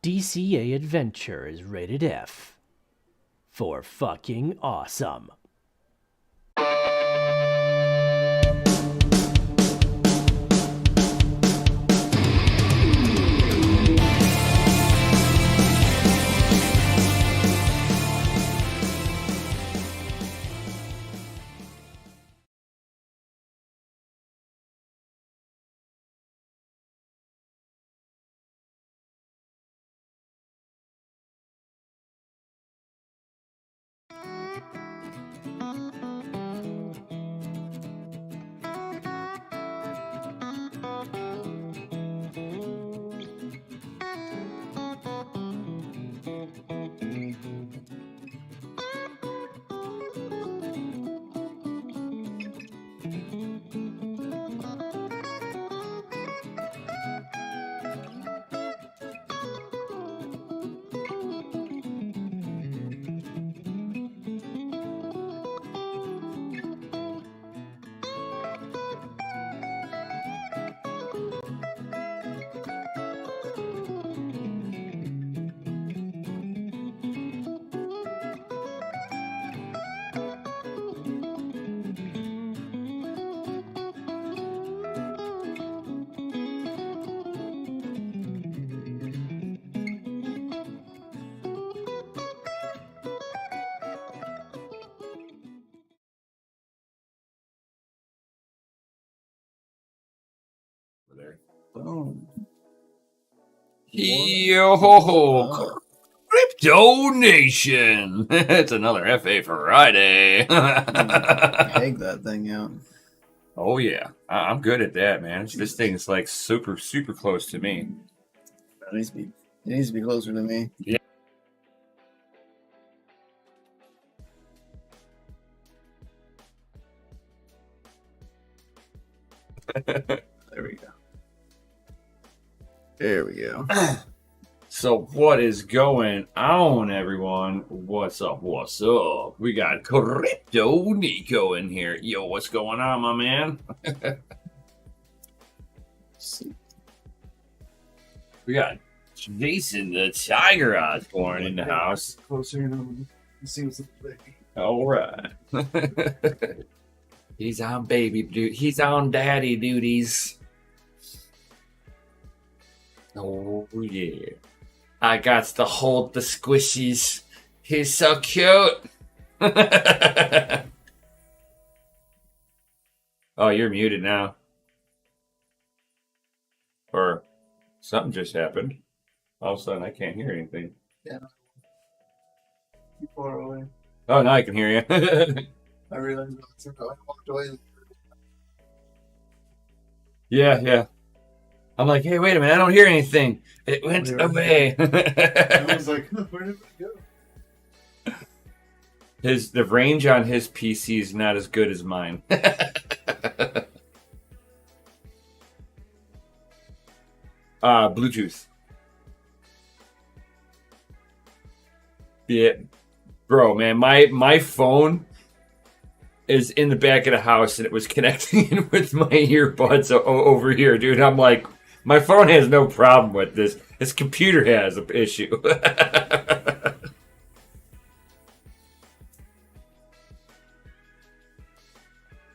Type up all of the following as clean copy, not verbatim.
DCA Adventure is rated F for fucking awesome. Boom. Yo, Crypto Nation. It's another FA Friday. Peg that thing out. Oh, yeah. I'm good at that, man. This thing is like super, super close to me. It needs to be closer to me. Yeah. There we go. There we go. So what is going on, everyone? What's up? What's up? We got Crypto Nico in here. Yo, what's going on, my man? We got Jason the Tiger Osborne in the house. Closer and see what's up there. All right. He's on baby duty. He's on daddy duties. Oh, yeah. I got to hold the squishies. He's so cute. Oh, you're muted now. Or something just happened. All of a sudden, I can't hear anything. Yeah. Too far away. Oh, now I can hear you. I realized I walked away. Yeah. I'm like, hey, wait a minute, I don't hear anything. It went Yeah. away. I was like, where did it go? The range on his PC is not as good as mine. Bluetooth. Yeah, bro, man, my phone is in the back of the house, and it was connecting in with my earbuds over here, dude. I'm like, my phone has no problem with this. This computer has an issue.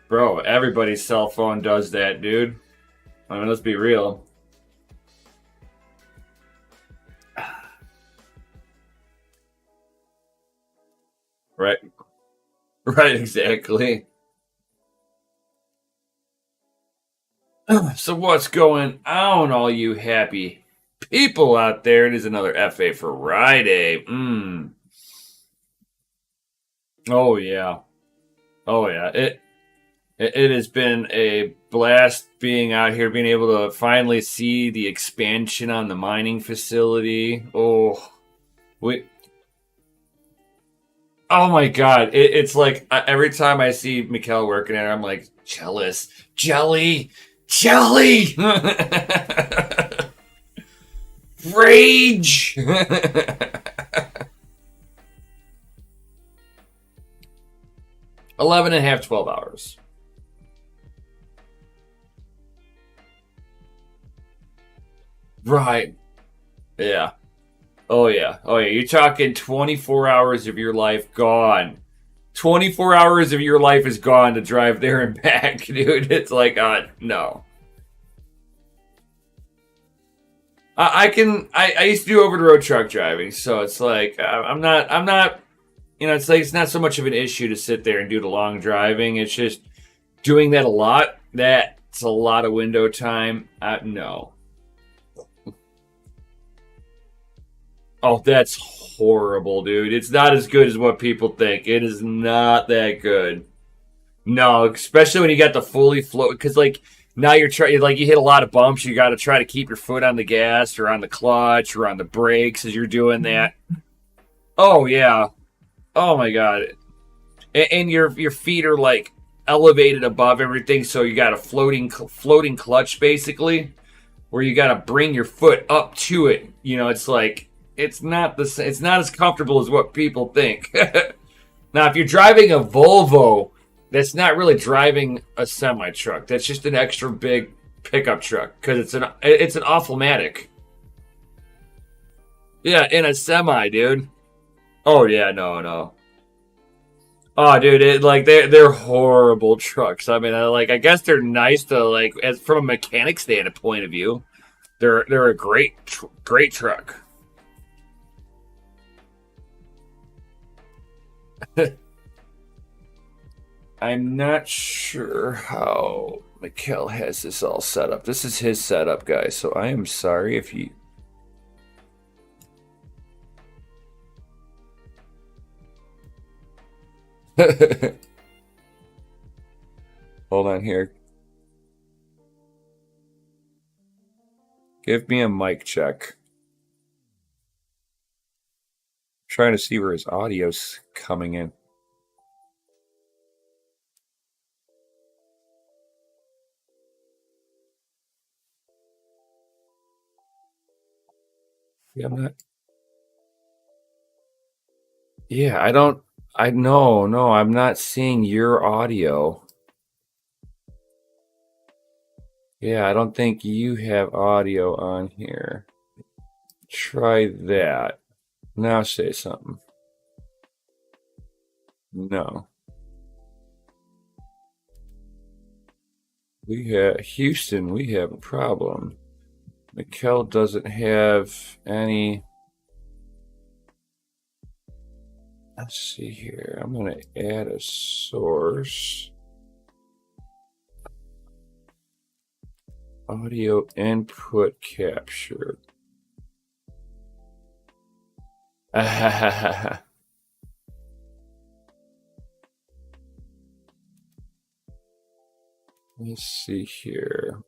Bro, everybody's cell phone does that, dude. I mean, let's be real. Right. Right, exactly. So what's going on, all you happy people out there? It is another FA Friday. Oh, yeah. It has been a blast being out here, being able to finally see the expansion on the mining facility. Oh my God. It's like every time I see Mikkel working there, I'm like, jealous. Jelly! Rage! 11 and a half, 12 hours. Right. Yeah. Oh yeah. You're talking 24 hours of your life gone. 24 hours of your life is gone to drive there and back, dude. It's like, no. I used to do over the road truck driving, so it's like I'm not. It's like it's not so much of an issue to sit there and do the long driving. It's just doing that a lot. That's a lot of window time. No. Oh, that's horrible, dude. It's not as good as what people think. It is not that good. No, especially when you got the fully float, because like now you're trying, like you hit a lot of bumps. You got to try to keep your foot on the gas or on the clutch or on the brakes as you're doing that. Oh yeah. Oh my god. And your feet are like elevated above everything, so you got a floating clutch basically, where you got to bring your foot up to it. It's like. It's not as comfortable as what people think. Now, if you're driving a Volvo, that's not really driving a semi truck. That's just an extra big pickup truck because it's an awful-matic. Yeah, in a semi, dude. Oh yeah, no. Oh, dude, they're horrible trucks. I mean, I guess they're nice to as from a mechanic standpoint of view. They're a great truck. I'm not sure how Mikkel has this all set up. This is his setup, guys, so I am sorry if you... Hold on here. Give me a mic check. Trying to see where his audio's coming in. Yeah, I'm not. Yeah, I don't. No, I'm not seeing your audio. Yeah, I don't think you have audio on here. Try that. Now say something. No. Houston, we have a problem. Mikkel doesn't have any. Let's see here. I'm going to add a source. Audio input capture. Let's see here.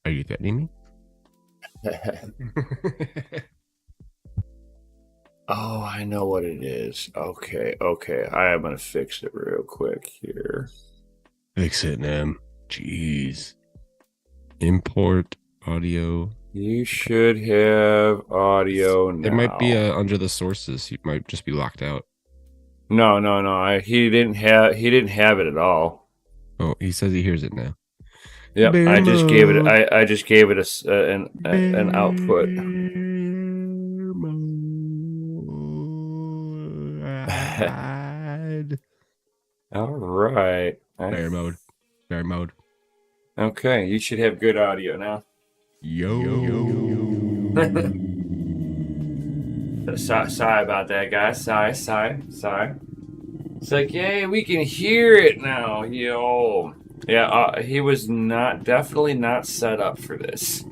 Are you threatening me? Oh, I know what it is. Okay. I am going to fix it real quick here. Fix it, man. Jeez. Import audio. You should have audio now. It might be under the sources. You might just be locked out. No. He didn't have it at all. Oh, he says he hears it now. Yep, I just gave it. I just gave it an output. All right. Bear mode. Okay, you should have good audio now. Yo. Sorry about that, guys. Sorry. It's like, yay, we can hear it now. Yo. Yeah, he was definitely not set up for this.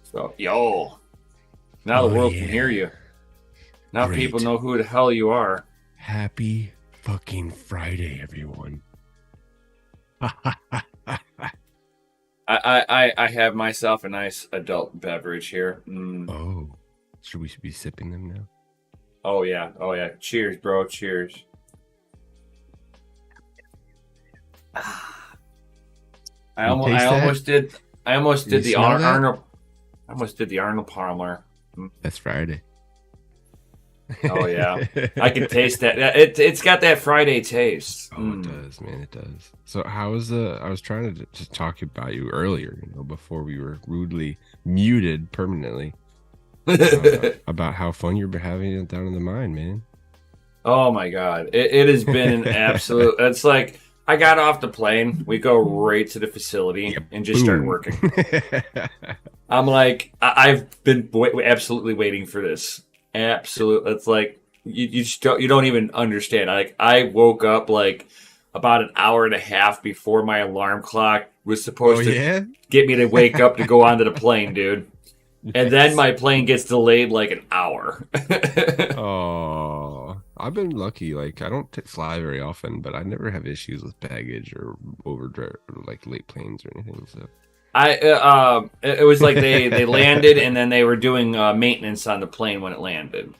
So, yo. Now the world can hear you. Now Great. people know who the hell you are. Happy fucking Friday, everyone. I have myself a nice adult beverage here. Oh, should we be sipping them now? Oh yeah. Cheers, bro. Cheers. I almost did the Arnold Palmer. That's Friday. Oh yeah, I can taste that. It's got that Friday taste. Oh, it does, man. It does. So how was the? I was trying to just talk about you earlier, before we were rudely muted permanently. About how fun you're having it down in the mine, man. Oh my god, it has been an absolute. It's like I got off the plane, we go right to the facility and just start working. I'm like, I've been absolutely waiting for this. Absolutely, it's like you don't even understand. Like I woke up like about an hour and a half before my alarm clock was supposed to get me to wake up to go onto the plane, dude. And then my plane gets delayed like an hour. Oh, I've been lucky. Like I don't fly very often, but I never have issues with baggage or overdrive or like late planes or anything. So it was like they landed and then they were doing maintenance on the plane when it landed.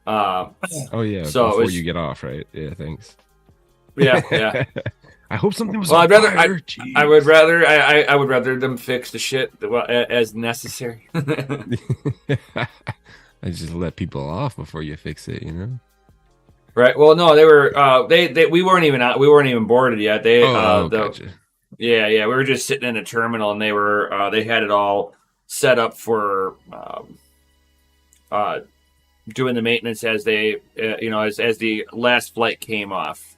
Oh yeah, so before you get off, right? Yeah, thanks. Yeah. I hope something was. Well, on I would rather I would rather them fix the shit as necessary. I just let people off before you fix it, Right. Well, no, they were we weren't even boarded yet. Gotcha. Yeah. We were just sitting in a terminal, and they had it all set up for doing the maintenance as they as the last flight came off.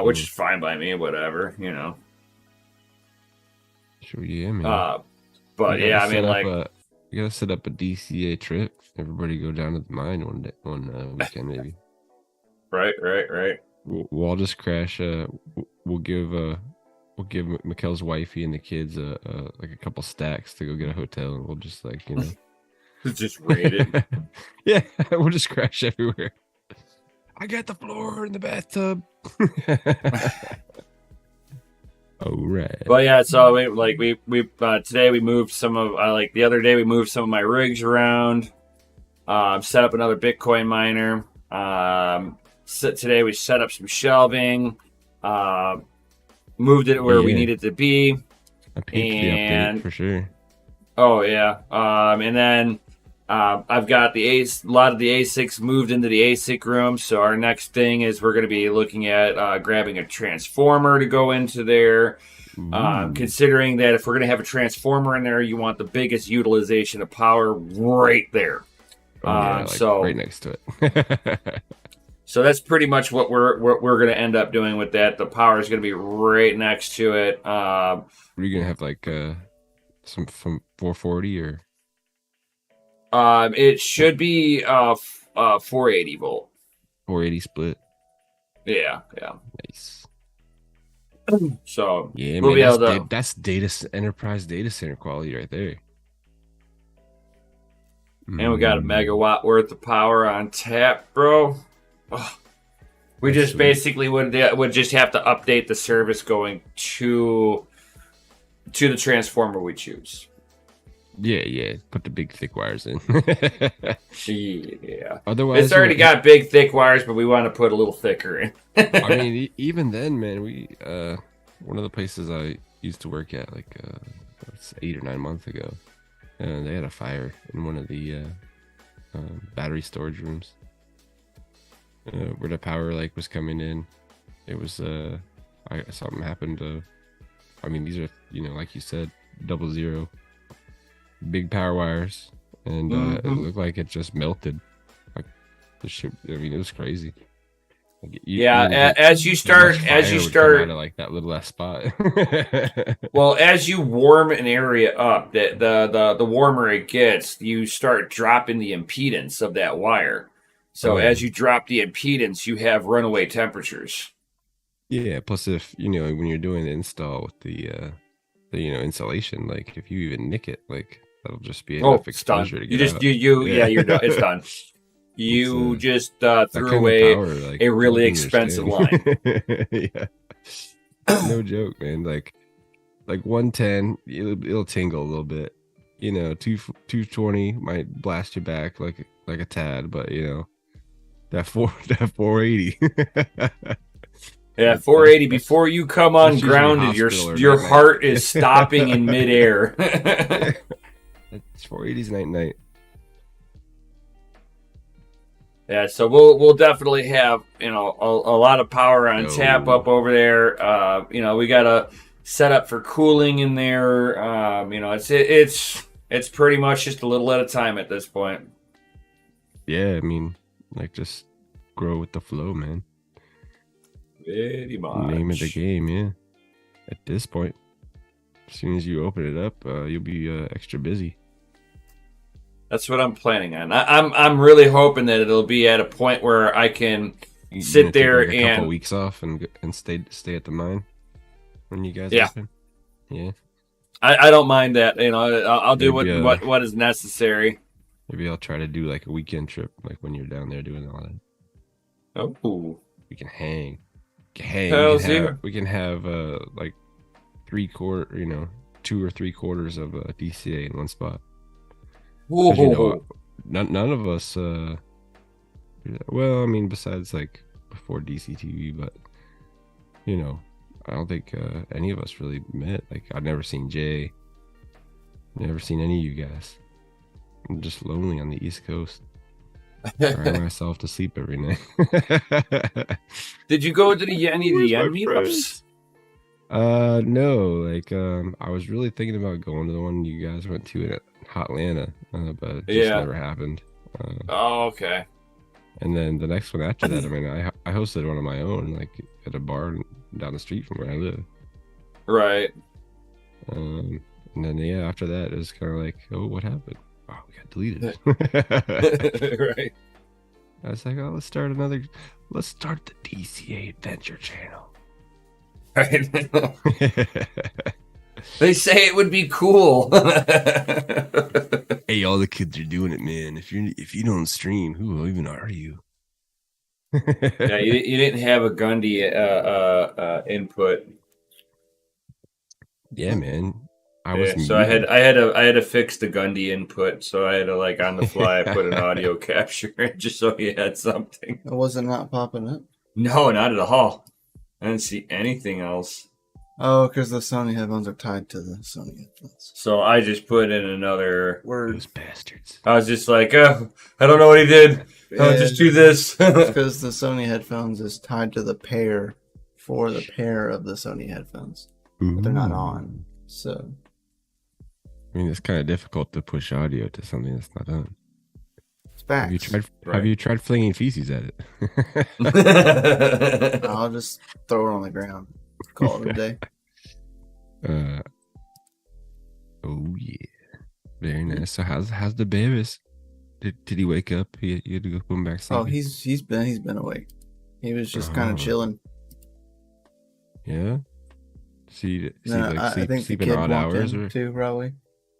Which is fine by me, whatever, Sure, yeah, man. But yeah, I mean, like, you gotta set up a DCA trip. Everybody go down to the mine one weekend, maybe. Right. We'll all just crash. We'll give Mikkel's wifey and the kids like a couple stacks to go get a hotel, and we'll just just raid it. Yeah, we'll just crash everywhere. I got the floor in the bathtub. All right. Well, yeah. So we today we moved some of the other day we moved some of my rigs around. Set up another Bitcoin miner. Today we set up some shelving. Moved it where we needed to be. I peeped the update for sure. Oh yeah. And then. I've got a lot of the ASICs moved into the ASIC room, so our next thing is we're going to be looking at grabbing a transformer to go into there. Considering that if we're going to have a transformer in there, you want the biggest utilization of power right there. So right next to it. So that's pretty much what we're going to end up doing with that. The power is going to be right next to it. Are you going to have like some from 440 or? It should be 480 volt. 480 split. Yeah. Nice. So yeah, we'll man, that's enterprise data center quality right there. And we got a megawatt worth of power on tap, bro. Oh. We just basically would just have to update the service going to the transformer we choose. Yeah. Put the big thick wires in. Yeah. Otherwise, it's already got big thick wires, but we want to put a little thicker in. I mean, even then, man, we one of the places I used to work at, like 8 or 9 months ago, they had a fire in one of the battery storage rooms where the power was coming in. It was something happened. I mean, these are like you said, 00. Big power wires, and it looked like it just melted. Like the shit. I mean, it was crazy. As you start out of like that little spot. Well, as you warm an area up, the warmer it gets, you start dropping the impedance of that wire. So as you drop the impedance, you have runaway temperatures. Yeah. Plus, if when you're doing the install with the insulation, like if you even nick it, that'll just be enough exposure to get out. You're done. It's done. You just threw away a really expensive line. Yeah. No joke, man. Like 110, it'll tingle a little bit. 220 might blast you back like a tad, but that 480. Yeah, 480. Before you come ungrounded, your heart is stopping in midair. It's 480's night. Yeah, so we'll definitely have a lot of power on tap up over there. We got a setup for cooling in there. It's pretty much just a little at a time at this point. Yeah, I mean, like just grow with the flow, man. Pretty much. Name of the game, yeah. At this point, as soon as you open it up, you'll be extra busy. That's what I'm planning on. I'm really hoping that it'll be at a point where I can sit there take like a couple and weeks off and stay at the mine when you guys Yeah. open. Yeah, I don't mind that. I'll do Maybe, what is necessary. maybe I'll try to do like a weekend trip, like when you're down there doing all that. Oh, We can hang. We can hang. Hells yeah. We can have like 2 or 3 quarters of a DCA in one spot. 'Cause, none of us. Well, I mean, besides like before DCTV, but I don't think any of us really met. Like, I've never seen Jay. Never seen any of you guys. I'm just lonely on the East Coast. Crying myself to sleep every night. Did you go to any of the end meetups? No. Like, I was really thinking about going to the one you guys went to in Hotlanta, but it just never happened. Oh, okay. And then the next one after that, I mean, I hosted one of my own, like at a bar down the street from where I live. Right. And then after that, it was kind of like, oh, what happened? Oh, we got deleted. Right. I was like, oh, let's start the DCA Adventure channel. Right. They say it would be cool. Hey, all the kids are doing it, man. If you don't stream, who even are you? Yeah, you didn't have a Gundy input. Yeah, man. I had to fix the Gundy input, so I had to on the fly put an audio capture in just so you had something. It wasn't not popping up. No, not at all. I didn't see anything else. Oh, because the Sony headphones are tied to the Sony headphones. So I just put in another Word. Those bastards. I was just like, I don't know what he did. I'll just do this. Because the Sony headphones is tied to the pair for the pair of the Sony headphones. But they're not on. So I mean, it's kind of difficult to push audio to something that's not on. it's back. Have you tried flinging feces at it? I'll just throw it on the ground. Call it a day. Oh yeah, very nice. So how's the babies? Did he wake up? You had to go put him back sleeping? Oh, he's been awake. He was just kind of chilling. Yeah. I think the sleeping kid odd walked hours in or too, probably.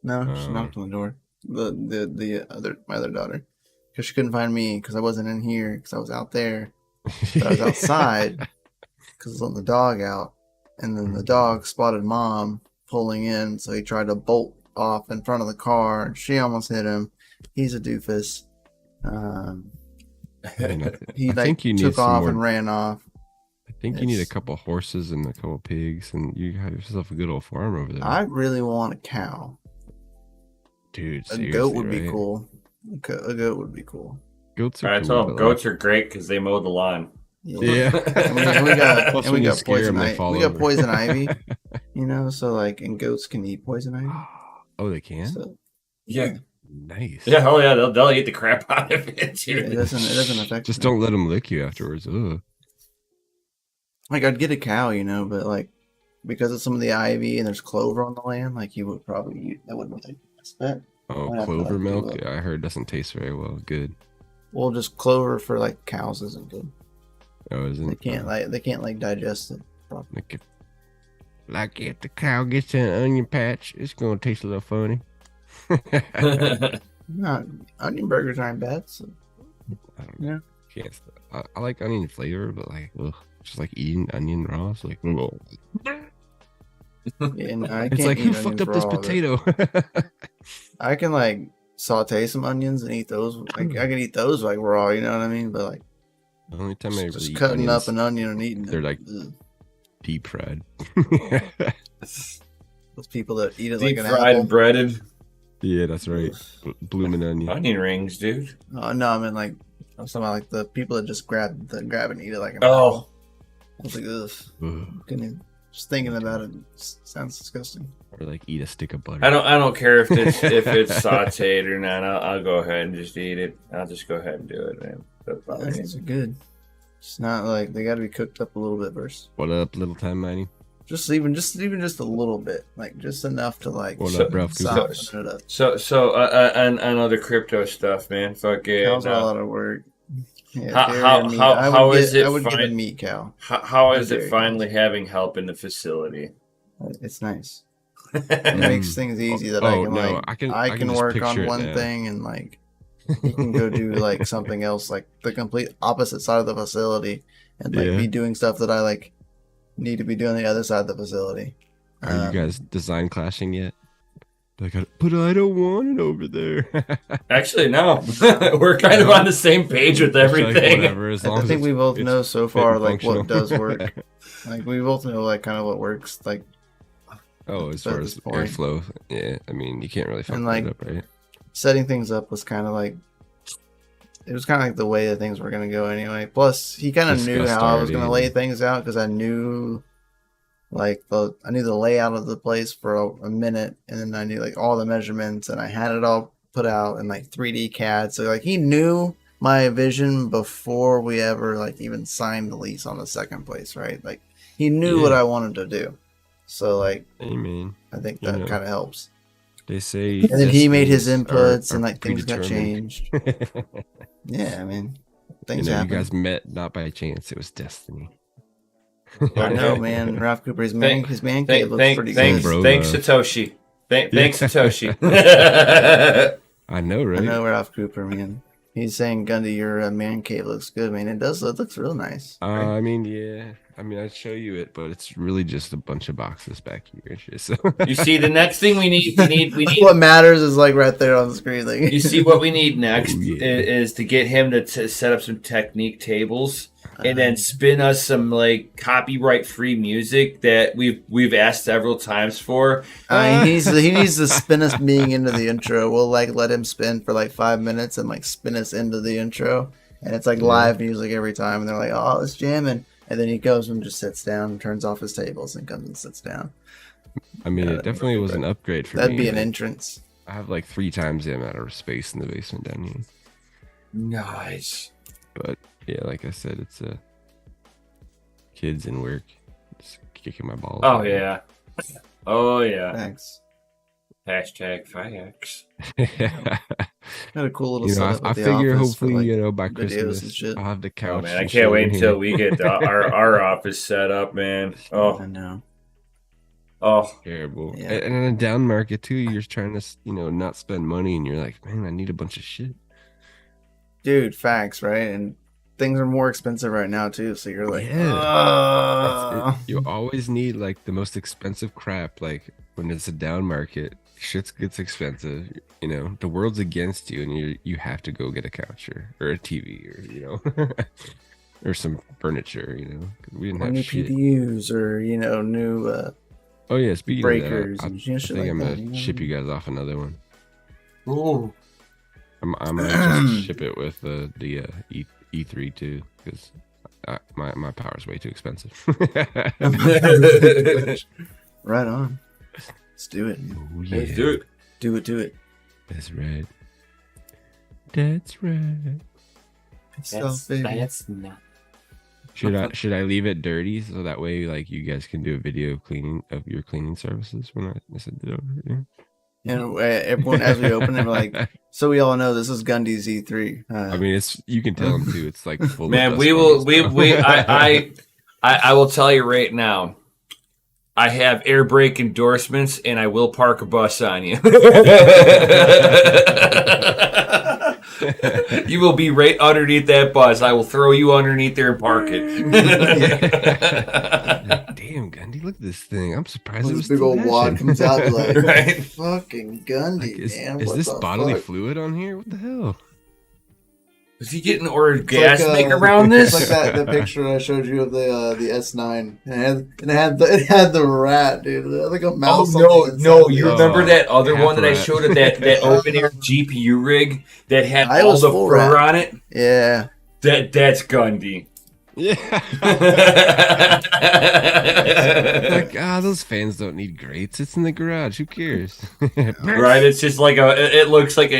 No, she knocked on the door. My other daughter, because she couldn't find me because I wasn't in here because I was out there, but I was outside because I let the dog out, and then the dog spotted mom pulling in, so he tried to bolt off in front of the car, and she almost hit him. He's a doofus. He took off and ran off. I think you need a couple horses and a couple pigs, and you have yourself a good old farm over there. I really want a cow. Dude, A goat would be cool. A goat would be cool. Goats All are right, so goats are great because they mow the lawn. Yeah. and we got poison ivy. We got poison ivy. So and goats can eat poison ivy. Oh, they can? So, Yeah. Nice. Yeah, oh yeah, they'll eat the crap out of it too. it doesn't affect Just them. don't let them lick you afterwards. Ugh. I'd get a cow, but because of some of the ivy and there's clover on the land, you would probably eat. That wouldn't really mess that. Oh, I'd have to, clover milk? do it. Yeah, I heard doesn't taste very well. Good. Well, just clover for cows isn't good. Oh, isn't They can't digest it properly. If the cow gets an onion patch, it's gonna taste a little funny. No, onion burgers aren't bad. So. I don't know. Yeah. I like onion flavor, but just eating onion raw. It's ugh. Yeah, no, I It's can't who eat fucked onions up this raw, but potato? I can saute some onions and eat those. I can eat those raw. You know what I mean? But The only time I really just eat cutting onions, up an onion and eating they're it. deep fried. Those people that eat it Deep like an fried apple. and breaded Yeah, that's right. Blooming onion. onion rings, dude. Oh, no, I mean I was talking about like the people that just grab and eat it like an Oh. apple. I was like, ugh. Ugh. Couldn't even, just thinking about it sounds disgusting. Or like eat a stick of butter. I don't care if it's sauteed or not. I'll go ahead and just eat it. I'll just go ahead and do it, man. That's Yeah, fine. these are good. It's not like they got to be cooked up a little bit first. What up, little time mining? Just a little bit, like just enough to like What So- up, Ralph? soften it up. So and other crypto stuff, man. Fucking. Cows are a lot of work. Yeah, How- dairy and meat. how- I would how get, is it I would get a fine- meat cow. How is Dairy it finally having help in the facility? It's nice. It makes things easy that I Oh, can no, like I can I can just work picture on it one now. thing and like you can go do like something else, like the complete opposite side of the facility, and like Yeah. be doing stuff that I like need to be doing the other side of the facility. Are you guys design clashing yet? Like, but I don't want it over there. Actually, no. We're kind of on the same page with It's like, everything. whatever, as long I as think we it's- both it's know so fit far and like what functional. does work. Like we both know like kind of what works. Like Oh, as at far this as point. airflow, yeah. I mean, you can't really fuck And, that like, up, right? setting things up was kind of like it was kind of like the way that things were gonna go anyway. Plus, he kind of knew Discussed how I was already, gonna lay and- things out because I knew like I knew the layout of the place for a minute, and then I knew like all the measurements, and I had it all put out in like 3D CAD. So like he knew my vision before we ever like even signed the lease on the second place, right? Like he knew what Yeah. I wanted to do. So like I mean, I think You that know. kind of helps. they say. And then he made his destinies inputs, are and like things got predetermined. changed. Yeah, I mean, You things know, you happen. guys met not by chance; it was destiny. I know, man. Ralph Cooper, his man cave looks pretty Thanks, good. bro, thanks, though. Satoshi. Thanks, Satoshi. I know, I right? know Ralph Cooper, man. He's saying, Gundy, your man cave looks good, man. It does. It looks real nice. I mean, yeah. I mean, I'd show you it, but it's really just a bunch of boxes back here and shit. So You see, the next thing we need. What matters is like right there on the screen. Like, You see, what we need next Oh, yeah. is to get him to set up some technique tables and then spin us some like copyright free music that we've asked several times for. he needs to spin us being into the intro. We'll like let him spin for like 5 minutes and like spin us into the intro, and it's like live music every time. And they're like, "Oh, it's jamming," and then he goes and just sits down, and turns off his tables, and comes and sits down. I mean, Yeah, it definitely was an upgrade for That'd me. be an like, entrance. I have like 3 times the amount of space in the basement down here. Nice. But yeah, like I said, it's kids and work. Just kicking my balls. Oh yeah. Oh yeah. Thanks. Hashtag FIX. Got a cool little You know, setup. I at the figure office for, hopefully, like, you know, by videos Christmas, and shit. I'll have the couch. Oh man, I and can't shit wait in until here. we get our office set up, man. Oh, I know. oh. Terrible. Yeah. And in a down market too, you're trying to, you know, not spend money, and you're like, man, I need a bunch of shit. Dude, facts, right? And things are more expensive right now too. So you're like, Yeah. You always need like the most expensive crap. Like when it's a down market, shit gets expensive. You know, the world's against you, and you have to go get a couch or a TV or you know, or some furniture. You know, 'cause we didn't or have new shit. PDUs or new Oh yeah, speaking breakers of that, and shit I think like I'm that. gonna You know? ship you guys off another one. Ooh. I'm gonna just ship it with the E3 too, because my power's way too expensive. Right on. Let's do it. Oh, yeah. Let's do it. Do it. That's right. That's right. Stuff, baby. not. Should I leave it dirty so that way like you guys can do a video cleaning of your cleaning services when I send it over? Yeah. And everyone, as we open it, we're like, so we all know this is Gundy's E3. I mean, it's you can tell them too. It's like full. Man, of we dust will. bunnies, We bro. I will tell you right now. I have air brake endorsements, and I will park a bus on you. You will be right underneath that bus. I will throw you underneath there and park it. Damn, Gundy, look at this thing. I'm surprised it was This big still old wad hashing. comes out like, Right? fucking Gundy, Like, is man. is What this the bodily fuck? fluid on here? What the hell? Is he getting orgasmic around this? It's like that picture I showed you of the S9. It had the rat, dude. Like a mouse. No! You remember that other half one that I rat. showed of that open air GPU rig that had I all was the full fur rat. on it? Yeah. That's Gundy. Yeah. Like, those fans don't need grates. It's in the garage. Who cares? Right? It's just like it looks like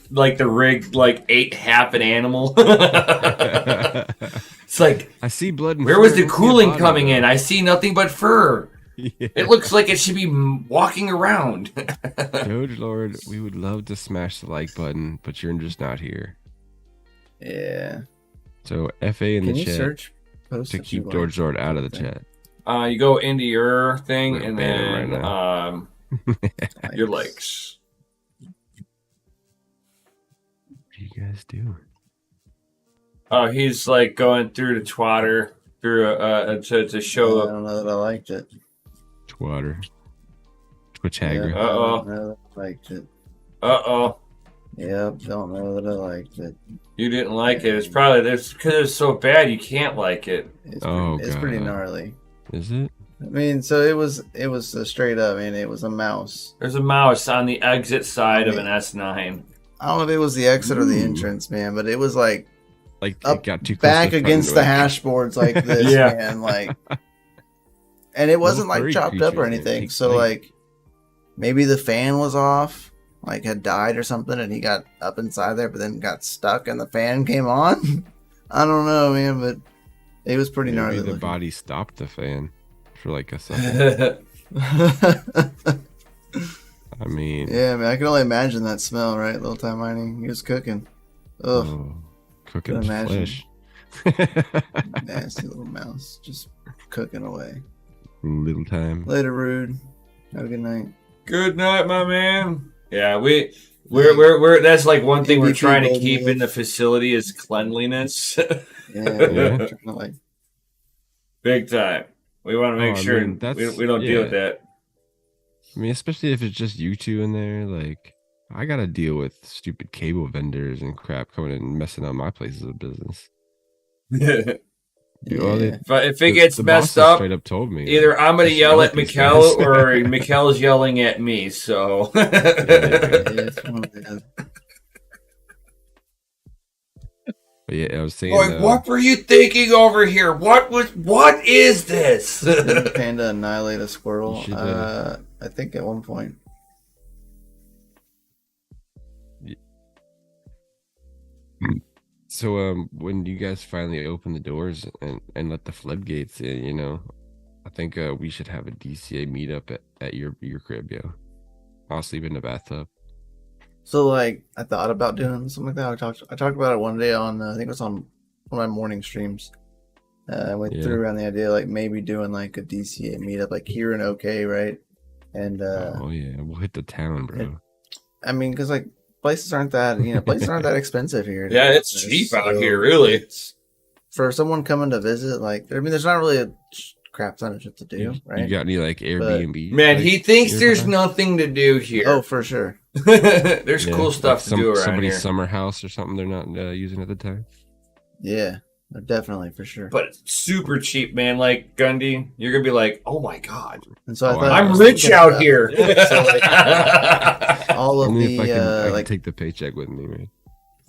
like the rig like ate half an animal. It's like, I see blood. And where was fur. the I see a cooling body, coming though. in? I see nothing but fur. Yeah. It looks like it should be walking around. DogeLord, we would love to smash the like button, but you're just not here. Yeah. So FA in Can the you chat search post to if keep you like DogeLord out of the something? chat. You go into your thing We're and banning then right your likes. What do you guys do? Oh, he's like going through the twatter through to I show up. don't know that I liked it. Twatter. Twitch Yep, hagger. I don't know that I liked it. Uh-oh. Yep, don't know that I liked it. You didn't like it. It's probably because it's so bad you can't like it. It's Oh, pretty God. gnarly. Is it? I mean, so it was straight up. I mean, it was a mouse. There's a mouse on the exit side of an Okay. S9. I don't know if it was the exit or the Ooh. entrance, man, but it was like Like up it got too close back to the front against and the went, hashboards like this, Yeah. man. Like, and it wasn't like furry chopped up or creatures, man. anything. Take So flight. like, maybe the fan was off, like had died or something, and he got up inside there, but then got stuck, and the fan came on. I don't know, man, but it was pretty gnarly. Maybe the looking. body stopped the fan for like a second. I mean, Yeah, man, I can only imagine that smell, right? Little time mining. He was cooking. Ugh, oh, cooking Can imagine. flesh. nasty little mouse, just cooking away. Little time. Later, Rude. Have a good night. Good night, my man. Yeah, we're that's like one thing we're MVP trying to Golden keep Wolf. in the facility is cleanliness. Yeah, Yeah. trying to, like, Big time. We want to make Oh, I sure mean, that's- we don't deal with yeah. that. I mean, especially if it's just you two in there. Like, I gotta deal with stupid cable vendors and crap coming in and messing up my places of business. If Well, yeah. if it gets messed bosses up, straight up told me. either I'm gonna I should yell let at these Mikkel guys. or Mikkel's yelling at me. So Yeah, it's one of the- But yeah, I was saying. Boy, what were you thinking over here? What is this? Didn't Panda annihilate a squirrel? You should, I think at one point. So when you guys finally open the doors and let the floodgates in, you know, I think we should have a DCA meetup at your crib, yo. I'll sleep in the bathtub. So like, I thought about doing something like that. I talked about it one day on I think it was on one of my morning streams. I went Yeah. through around the idea like maybe doing like a DCA meetup like here in OK, right? And Oh yeah, we'll hit the town, bro. I mean, because like places aren't that places aren't that expensive here. Yeah, it's cheap out here, really. it's- for someone coming to visit, like I mean, there's not really a crap ton of shit to do, right? You got any like Airbnb? Man, like, he thinks nearby? there's nothing to do here. Oh, for sure. There's Yeah, cool like stuff to do around somebody's here. summer house or something they're not using at the time. Yeah, definitely for sure. But it's super cheap, man. Like Gundy, you're gonna be like, "Oh my god, And so I Oh, thought I'm was rich thinking out about here." all of Only if I the can like take the paycheck with me, man.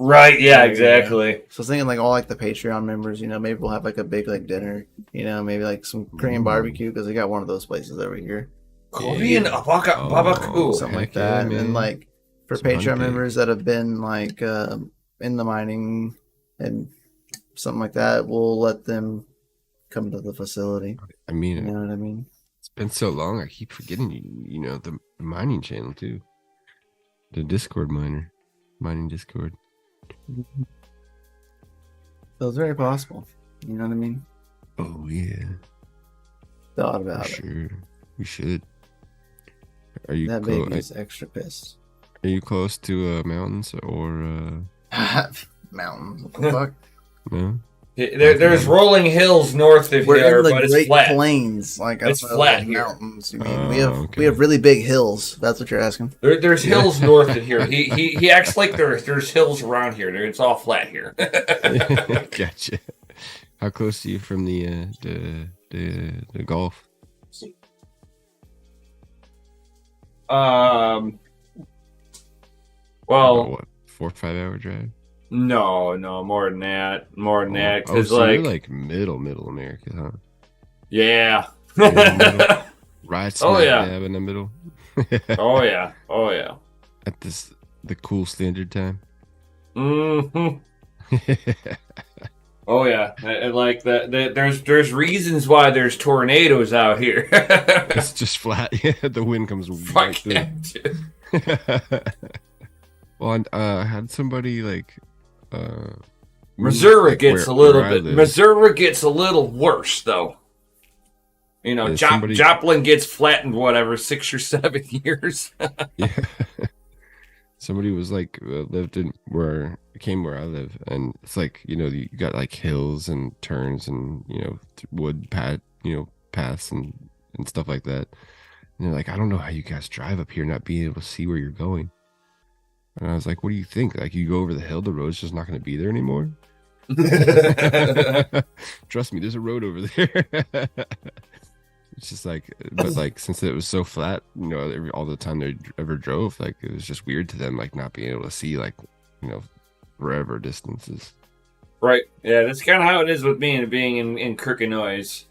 Right? Yeah, exactly. So I was thinking like all like the Patreon members, maybe we'll have like a big like dinner, maybe like some Korean Ooh. barbecue because they got one of those places over here, Korean babaku. something like heck yeah, that. And man. like for Some Patreon hunting. members that have been like in the mining and something like that, we'll let them come to the facility. I You mean, know what I mean? it's been so long. I keep forgetting you know the mining channel too, the Discord mining Discord. So it's very possible. You know what I mean? Oh yeah, Thought for about it. sure. We should. Are you That close? baby's extra pissed. Are you close to mountains or Mountain. What the fuck? no? There's rolling hills north of We're here, in the but it's Great flat. Plains. Like I It's don't know flat what here. mountains. You mean Oh, we have really big hills. That's what you're asking. There's hills north of here. He acts like there's hills around here. It's all flat here. Gotcha. How close are you from the golf? Well, About what, 4 or 5 hour drive? no, more than that. Because so you're like middle America, huh? yeah. You're in the middle? Right smack yeah. dab in the middle. Oh yeah. At the cool standard time. Mm-hmm. Oh yeah, and like that. There's reasons why there's tornadoes out here. It's just flat. Yeah, the wind comes right Fuck through. yeah, dude. Well, I had somebody like Missouri like gets where a little I bit. live. Missouri gets a little worse though. You know, Yeah, somebody- Joplin gets flattened, whatever, 6 or 7 years. Yeah. Somebody was like lived in where I live, and it's like, you know, you got like hills and turns and, you know, wood paths and stuff like that. And they're like, I don't know how you guys drive up here not being able to see where you're going. And I was like, what do you think? Like, you go over the hill, the road's just not going to be there anymore. Trust me, there's a road over there. It's just like, but like, since it was so flat, you know, all the time they ever drove, like, it was just weird to them, like, not being able to see, like, you know, forever distances. Right. Yeah, that's kind of how it is with me and being in Kirkenoise.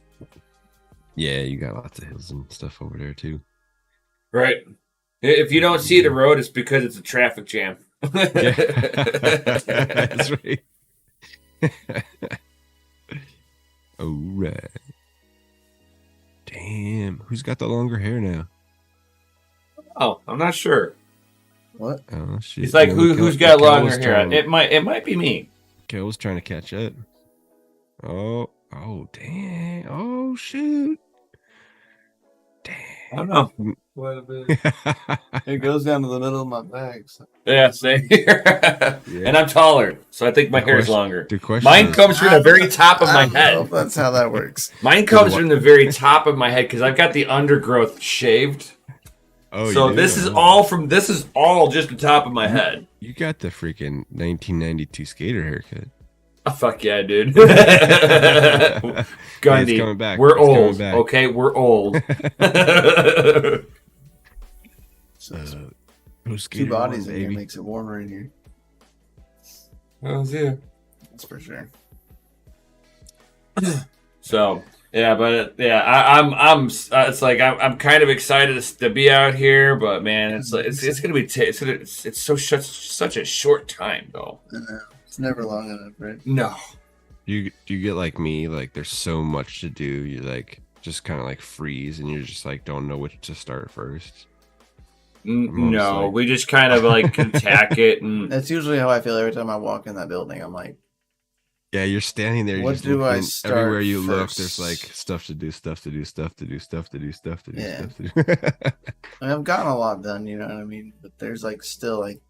Yeah, you got lots of hills and stuff over there too. Right. If you don't see the road, it's because it's a traffic jam. Yeah. That's right. All right. Damn, who's got the longer hair now? Oh, I'm not sure. What? Oh shit! He's like, You know, who's Kel got was longer hair? trying- It might be me. Kel was trying to catch up. Oh, dang! Oh shoot! I Damn! don't know. Quite a bit. It goes down to the middle of my bag. So. Yeah, same here. And I'm taller, so I think my hair is longer. The question Mine is- comes from the very top of my I don't know head. if that's how that works. Mine comes from the very top of my head because I've got the undergrowth shaved. Oh, So you do? this is all just the top of my head. You got the freaking 1992 skater haircut. Oh, fuck yeah, dude. It's Gundy, coming back. we're It's coming old. back. Okay, we're old. Two Skater bodies on, in here baby. makes it warmer in here. Oh, yeah. That's for sure. So yeah, but yeah, I'm. It's like I'm kind of excited to be out here, but man, it's gonna be it's such a short time though. I know. It's never long enough, right? No. You get like me, like there's so much to do. You like just kind of like freeze, and you're just like don't know which to start first. No, like- we just kind of like attack it and That's usually how I feel every time I walk in that building. I'm like, Yeah, you're standing there. You're What just do I looking, start everywhere you look, first? there's like stuff to do, stuff to do, stuff to do, stuff to do, stuff to do, Yeah. stuff to do. I mean, I've gotten a lot done, you know what I mean? But there's like still like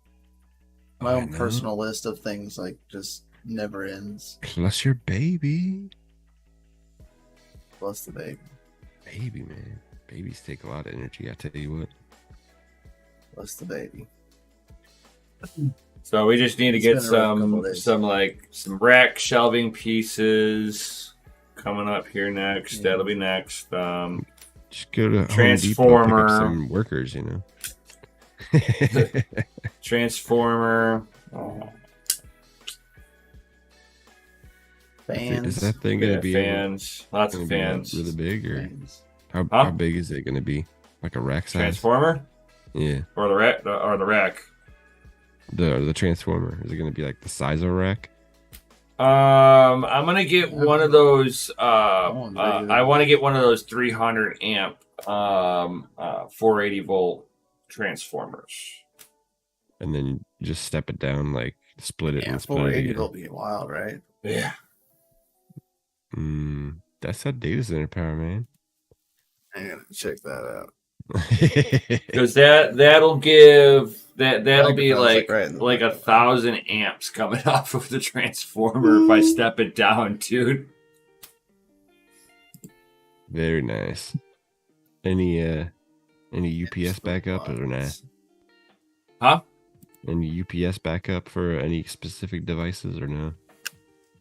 my I own know. personal list of things like just never ends. Plus your baby, Plus the baby. baby man, babies take a lot of energy. I tell you what. Plus the baby. so we just need to It's get been a rough couple days. some rack shelving pieces coming up here next. Yeah. That'll be next. Just go to Home Depot, pick Transformer. up some workers, you know. Transformer. Fans. Is that thing gonna Yeah, be fans. Lots gonna of be, like, fans. really big, or Fans. how big is it gonna be? Like a rack size? Transformer Yeah, or the rack. the transformer, is it gonna be like the size of a rack? I'm gonna get one of those. one's bigger than I want to get one of those 300 amp, 480 volt transformers. And then you just step it down, like split it Yeah, and split it 480 again. will be wild, right? Yeah. That's that data center power, man. I gotta check that out. Because that'll give that'll be Microphone's, like right in the like 1,000 amps coming off of the transformer if I step it down, dude. Very nice. Any UPS backup or not? Huh? Any UPS backup for any specific devices or no?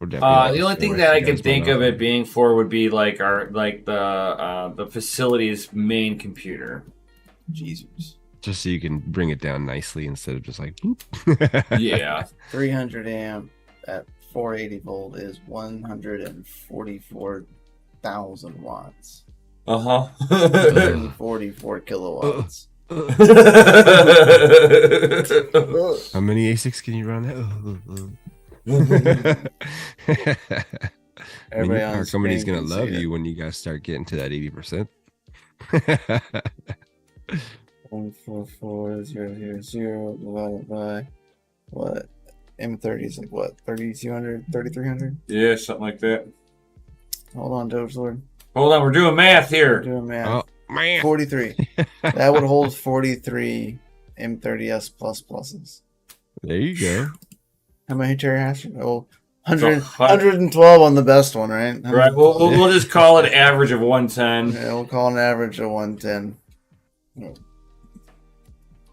Would that be The only thing that I can think of it being for would be like the facility's main computer. Jesus. just so you can bring it down nicely instead of just like boop. Yeah. 300 amp at 480 volt is 144,000 watts. Uh-huh. 144 kilowatts. How many A6 can you run? I mean, Everybody on our the company's screen gonna can love see it. you when you guys start getting to that 80%. 144,000 divided by what? M30 is like what? 3,200, 3,300? Yeah, something like that. Hold on, DogeLord. Hold on, we're doing math We're here. doing math. Oh man, 43. That would hold 43 M30S plus pluses. there you go. How many terahash? Oh, 100, So, 112 on the best one, right? Right, we'll just call it average of 110. Yeah, we'll call an average of 110.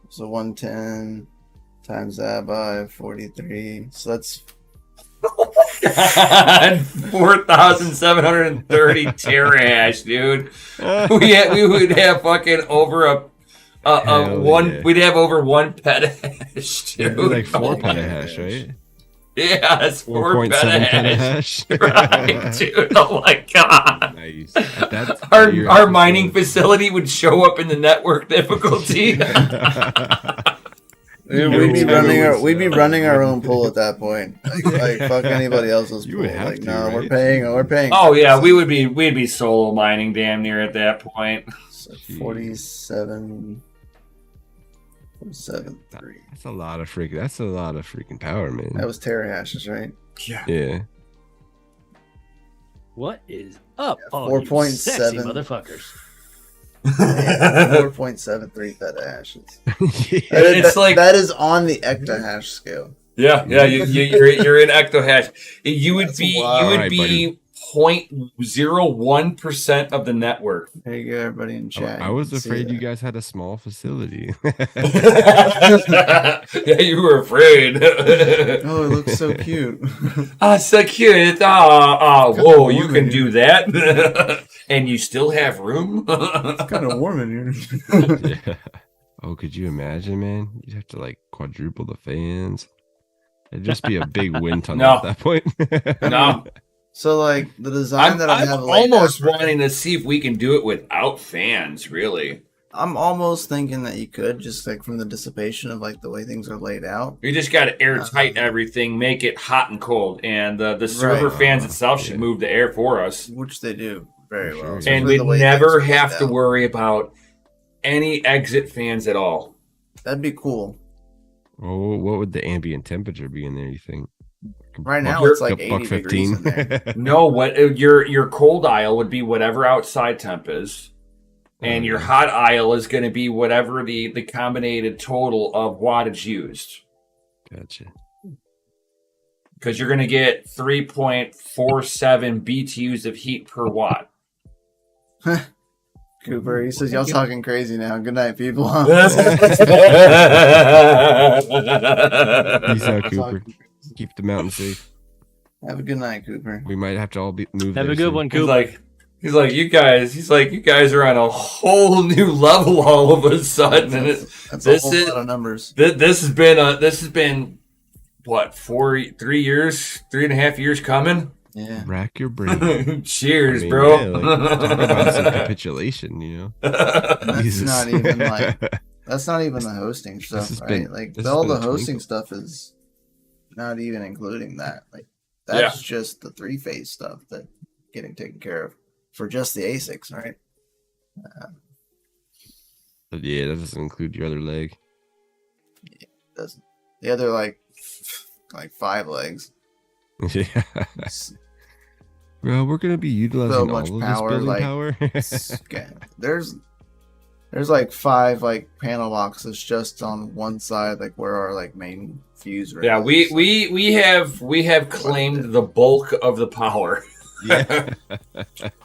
So 110 times that by 43. So that's 4,730 terahash, dude. We would have fucking over a Hell one. yeah. We'd have over 1 petahash, It'd dude. be like 4 Oh my petahash, gosh. right? Yeah, it's 4 4.7 petahash. petahash. Right, dude. Oh my god. Nice. That's Our mining facility would show up in the network difficulty. Dude, we'd be running our own pool at that point. Like fuck anybody else's You pool. would have Like to, no, right? we're paying. Oh yeah, we'd be solo mining damn near at that point. So 47, 47.3. That's a lot of freaking power, man. That was terahashes, right? Yeah. What is up, Yeah, all you 4.7. sexy motherfuckers? 4.73 petahashes. It's like that is on the ectahash scale. yeah, you're in ectohash. You would That's be wild. 0.01% of the network. There you go, everybody in chat. I was can see afraid that. you guys had a small facility. Yeah, you were afraid. Oh, it looks so cute. Ah, so cute. It's, whoa, warm you in can here. do that, and you still have room. Kind of warm in here. Yeah. Oh, could you imagine, man? You'd have to like quadruple the fans. It'd just be a big wind tunnel No. at that point. No, So, like the design I'm that I have laid almost out, wanting to see if we can do it without fans. Really, I'm almost thinking that you could just like from the dissipation of like the way things are laid out. you just got to airtight everything, make it hot and cold, and the server Right. fans itself should Yeah. move the air for us. Which they do very For well. sure. especially And the we'd way never things are laid have to out. worry about any exit fans at all. That'd be cool. Oh, what would the ambient temperature be in there? You think? Right now, You're- it's like 80 degrees in there. No, what your cold aisle would be whatever outside temp is, and your hot aisle is going to be whatever the combined total of wattage used. Gotcha. Because you're going to get 3.47 BTUs of heat per watt. Cooper, he says, y'all talking crazy now. Good night, people. Peace out, Cooper. Keep the mountain safe. Have a good night, Cooper. We might have to all move. Have there a good soon. one, He's Coop. like you guys are on a whole new level all of a sudden, and That's this a whole is- lot of numbers. this has been what 3.5 years coming. Yeah. Rack your brain. Cheers, I mean, bro. yeah, like, talk about some capitulation, you know. That's Jesus. not even like that's not even the hosting stuff, has right? been- Like this has all been the a hosting twinkle. stuff is not even including that. Like that's just the 3-phase stuff that getting taken care of for just the ASICs, right? But yeah, that doesn't include your other leg. Doesn't the other like 5 legs? Yeah. Bro, we're gonna be utilizing much all of power, this building like- power. Okay. There's There's like 5 like panel boxes just on one side, like where our like main fuse rig Yeah, is. we have claimed the bulk of the power. Yeah.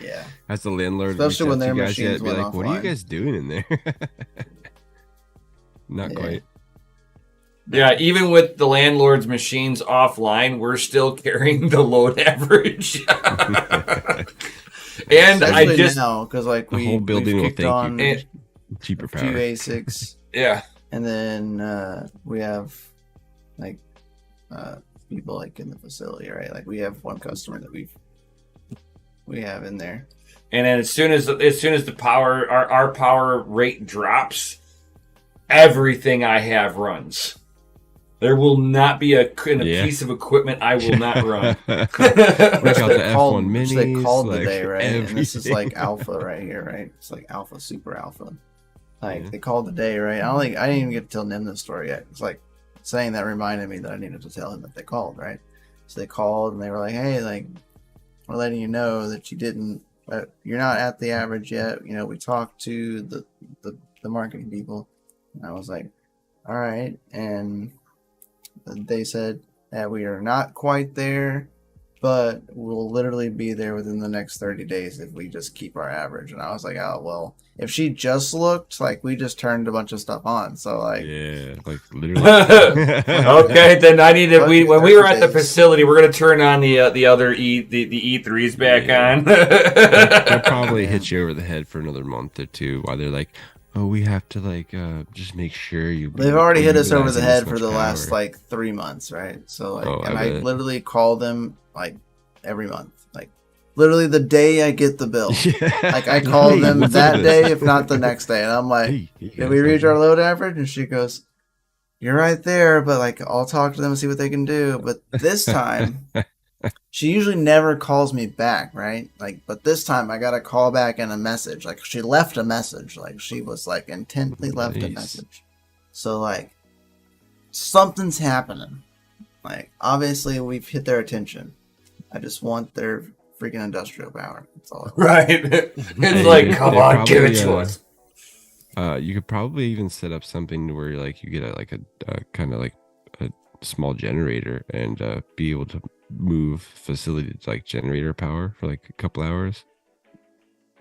Yeah. Has the landlord Especially when reached out their to you guys yet? machines Be went like, what are you offline. guys doing in there? Not Yeah. quite. Yeah, even with the landlord's machines offline, we're still carrying the load average. And Especially I just now because like The whole building will we've kicked thank you. on And- Cheaper a few power. ASICs, yeah. and then we have like people like in the facility, right? Like we have one customer that we have in there. And then as soon as the power our power rate drops, everything I have runs. There will not be a Yeah. piece of equipment I will not run. Break out the They called- F1 which they minis. called like, today, right? And this is like everything. alpha right here, right? It's like alpha, super alpha. Like Yeah. they called today, right? I didn't even get to tell Nim this story yet. It's like saying that reminded me that I needed to tell him that they called, right? So they called and they were like, "Hey, like we're letting you know that you're not at the average yet. You know, we talked to the marketing people." And I was like, "All right," and they said that we are not quite there, but we'll literally be there within the next 30 days if we just keep our average. And I was like, oh, well, if she just looked, like, we just turned a bunch of stuff on. So, like, Yeah, like literally. Okay, then I need to. When we were at the 30 days. facility, we're gonna turn on the other E3s back Yeah. on. They'll probably hit you over the head for another month or two while they're like, oh, we have to like just make sure you. they've already hit us over the utilizing head this for much the last, power. like, 3 months, right? So, like, Oh, and I I bet. literally call them, like, every month. Like, literally the day I get the bill. Like, I call Hey, them what's that up? day, if not the next day. And I'm like, Hey, you did guys we reach like our load average? And she goes, you're right there, but like I'll talk to them and see what they can do. But this time, she usually never calls me back, right? Like, but this time I got a call back and a message. Like she left a message. Like she was like intently left a Nice. message. So like something's happening. Like obviously we've hit their attention. I just want their freaking industrial power. That's all. I want. Right? It's Hey, like, come they're on, give it probably, to uh, us. You could probably even set up something where like you get a kind of like a small generator and be able to move facility like generator power for like a couple hours.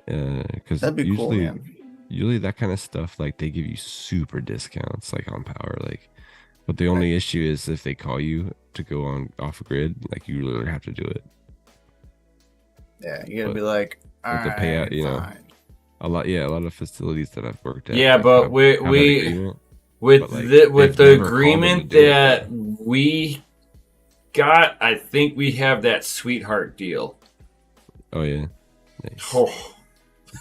Because That'd be cool, usually, man. usually that kind of stuff like they give you super discounts like on power. Like, but the only issue is if they call you to go on off grid, like you literally have to do it. Yeah, you gotta But be like, have to pay out, you know. fine. A lot of facilities that I've worked at. Yeah, like, but have we- that we- agreement. With but, like, with they've the never called them agreement to do it. that we got, I think we have that sweetheart deal. Oh yeah. Nice. Oh.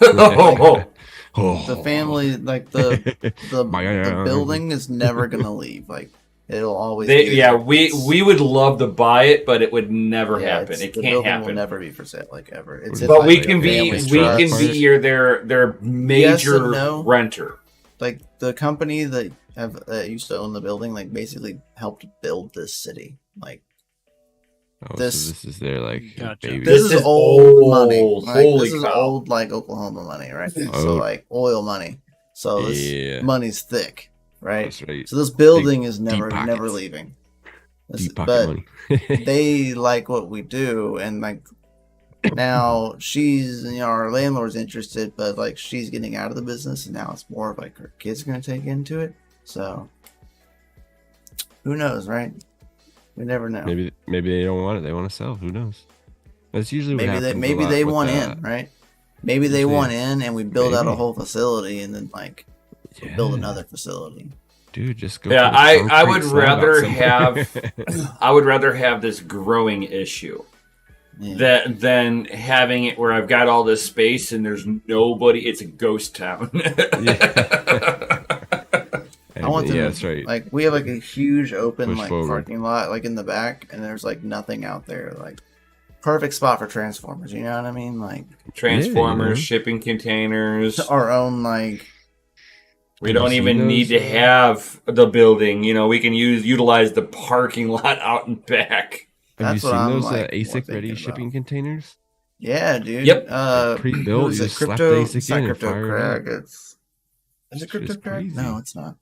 Oh. Oh. The family, like the building is never gonna leave. Like it'll always. be Yeah, there. we would love to buy it, but it would never Yeah, happen. it's- It the can't building happen. will never be for sale, like ever. It's But But like we a can be family trust. their major no. renter. Like the company that used to own the building, like basically helped build this city. Like Oh, this- so this is their like Gotcha. baby. this This is is old money. old. Like, Holy this is cow. old like Oklahoma money, right? So Oh. like oil money. So this Yeah. money's thick, right? That's right. So this building is deep never pockets. leaving. This- Deep pocket but money. they like what we do, and like now she's, you know, our landlord's interested, but like she's getting out of the business, and now it's more of like her kids are gonna take into it. So who knows, right? We never know. maybe they don't want it. They want to sell. Who knows? That's usually what happens. Maybe a lot they with, want in, right? Maybe they usually- want in, and we build out a Maybe. whole facility, and then like we build Yeah. another facility. Dude, just go. Yeah, put a I concrete would slab rather outside. I would rather have this growing issue Yeah. than having it where I've got all this space and there's nobody. It's a ghost town. I want them. Yeah, to- that's right. Like we have like a huge open Push like forward. parking lot, like in the back, and there's like nothing out there. Like perfect spot for transformers. You know what I mean? Like Transformers, Yeah. shipping containers. our own like. We Have you don't seen even need to those, have the building. You know, we can utilize the parking lot out and back. Have you That's what seen I'm, those like, more ASIC ready thinking shipping about. containers? Yeah, dude. Yep. Pre-built. Pre-built, you just slap the ASIC It's not in and crypto fire it crack. It's Is it It's just crypto crack? crazy. No, it's not.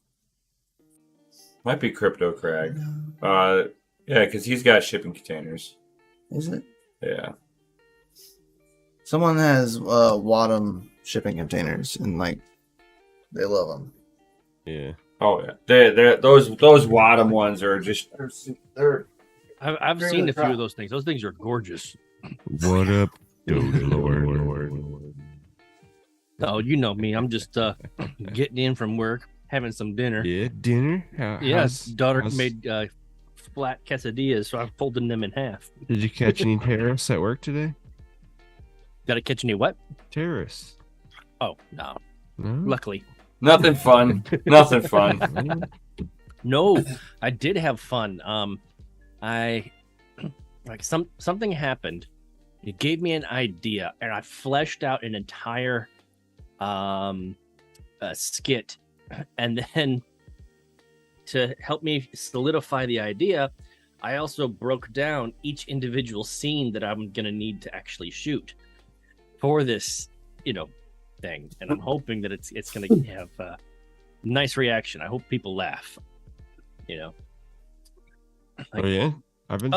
Might be Crypto Crag. No. Yeah, because he's got shipping containers. Is it? Yeah. Someone has Wadham shipping containers, and like they love them. Yeah. Oh yeah. Those Wadham ones are just. They're I've seen a few of those things. Those things are gorgeous. What up, DogeLord? Oh, you know me. I'm just getting in from work, having some dinner. Yeah, dinner. Daughter made flat quesadillas, so I'm folding them in half. Did you catch any terrorists at work today? Got to catch any what? Terrorists. Oh no. No. Luckily, Nothing fun. Nothing fun. no. I did have fun. I like something happened. It gave me an idea, and I fleshed out an entire skit, and then to help me solidify the idea, I also broke down each individual scene that I'm gonna need to actually shoot for this, thing, and I'm hoping that it's gonna have a nice reaction. I hope people laugh. Oh yeah, I've been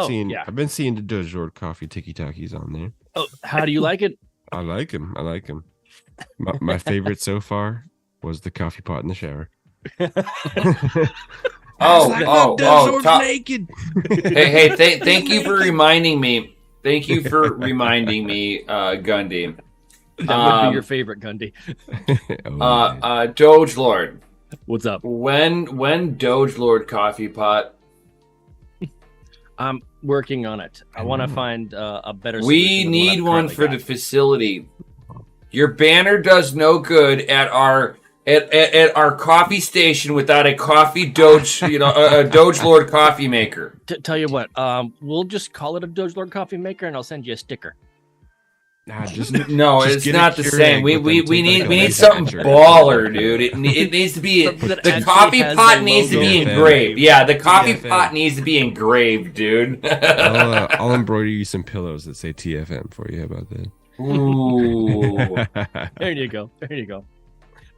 seeing the DogeLord coffee tiki takis on there. Oh, how do you like it? I like them. My favorite so far was the coffee pot in the shower. Naked. Hey, thank you for reminding me. Thank you for reminding me, Gundy. That would be your favorite, Gundy. DogeLord. What's up? When DogeLord coffee pot? I'm working on it. I want to find a better. We need one for the facility. Your banner does no good at our coffee station without a coffee a DogeLord coffee maker. Tell you what, we'll just call it a DogeLord coffee maker, and I'll send you a sticker. Nah, just it's not the same. We need like something baller, dude. It needs to be the coffee pot needs to be engraved. Yeah, the coffee pot needs to be engraved, dude. I'll embroider you some pillows that say TFM for you. How about that? Ooh. There you go.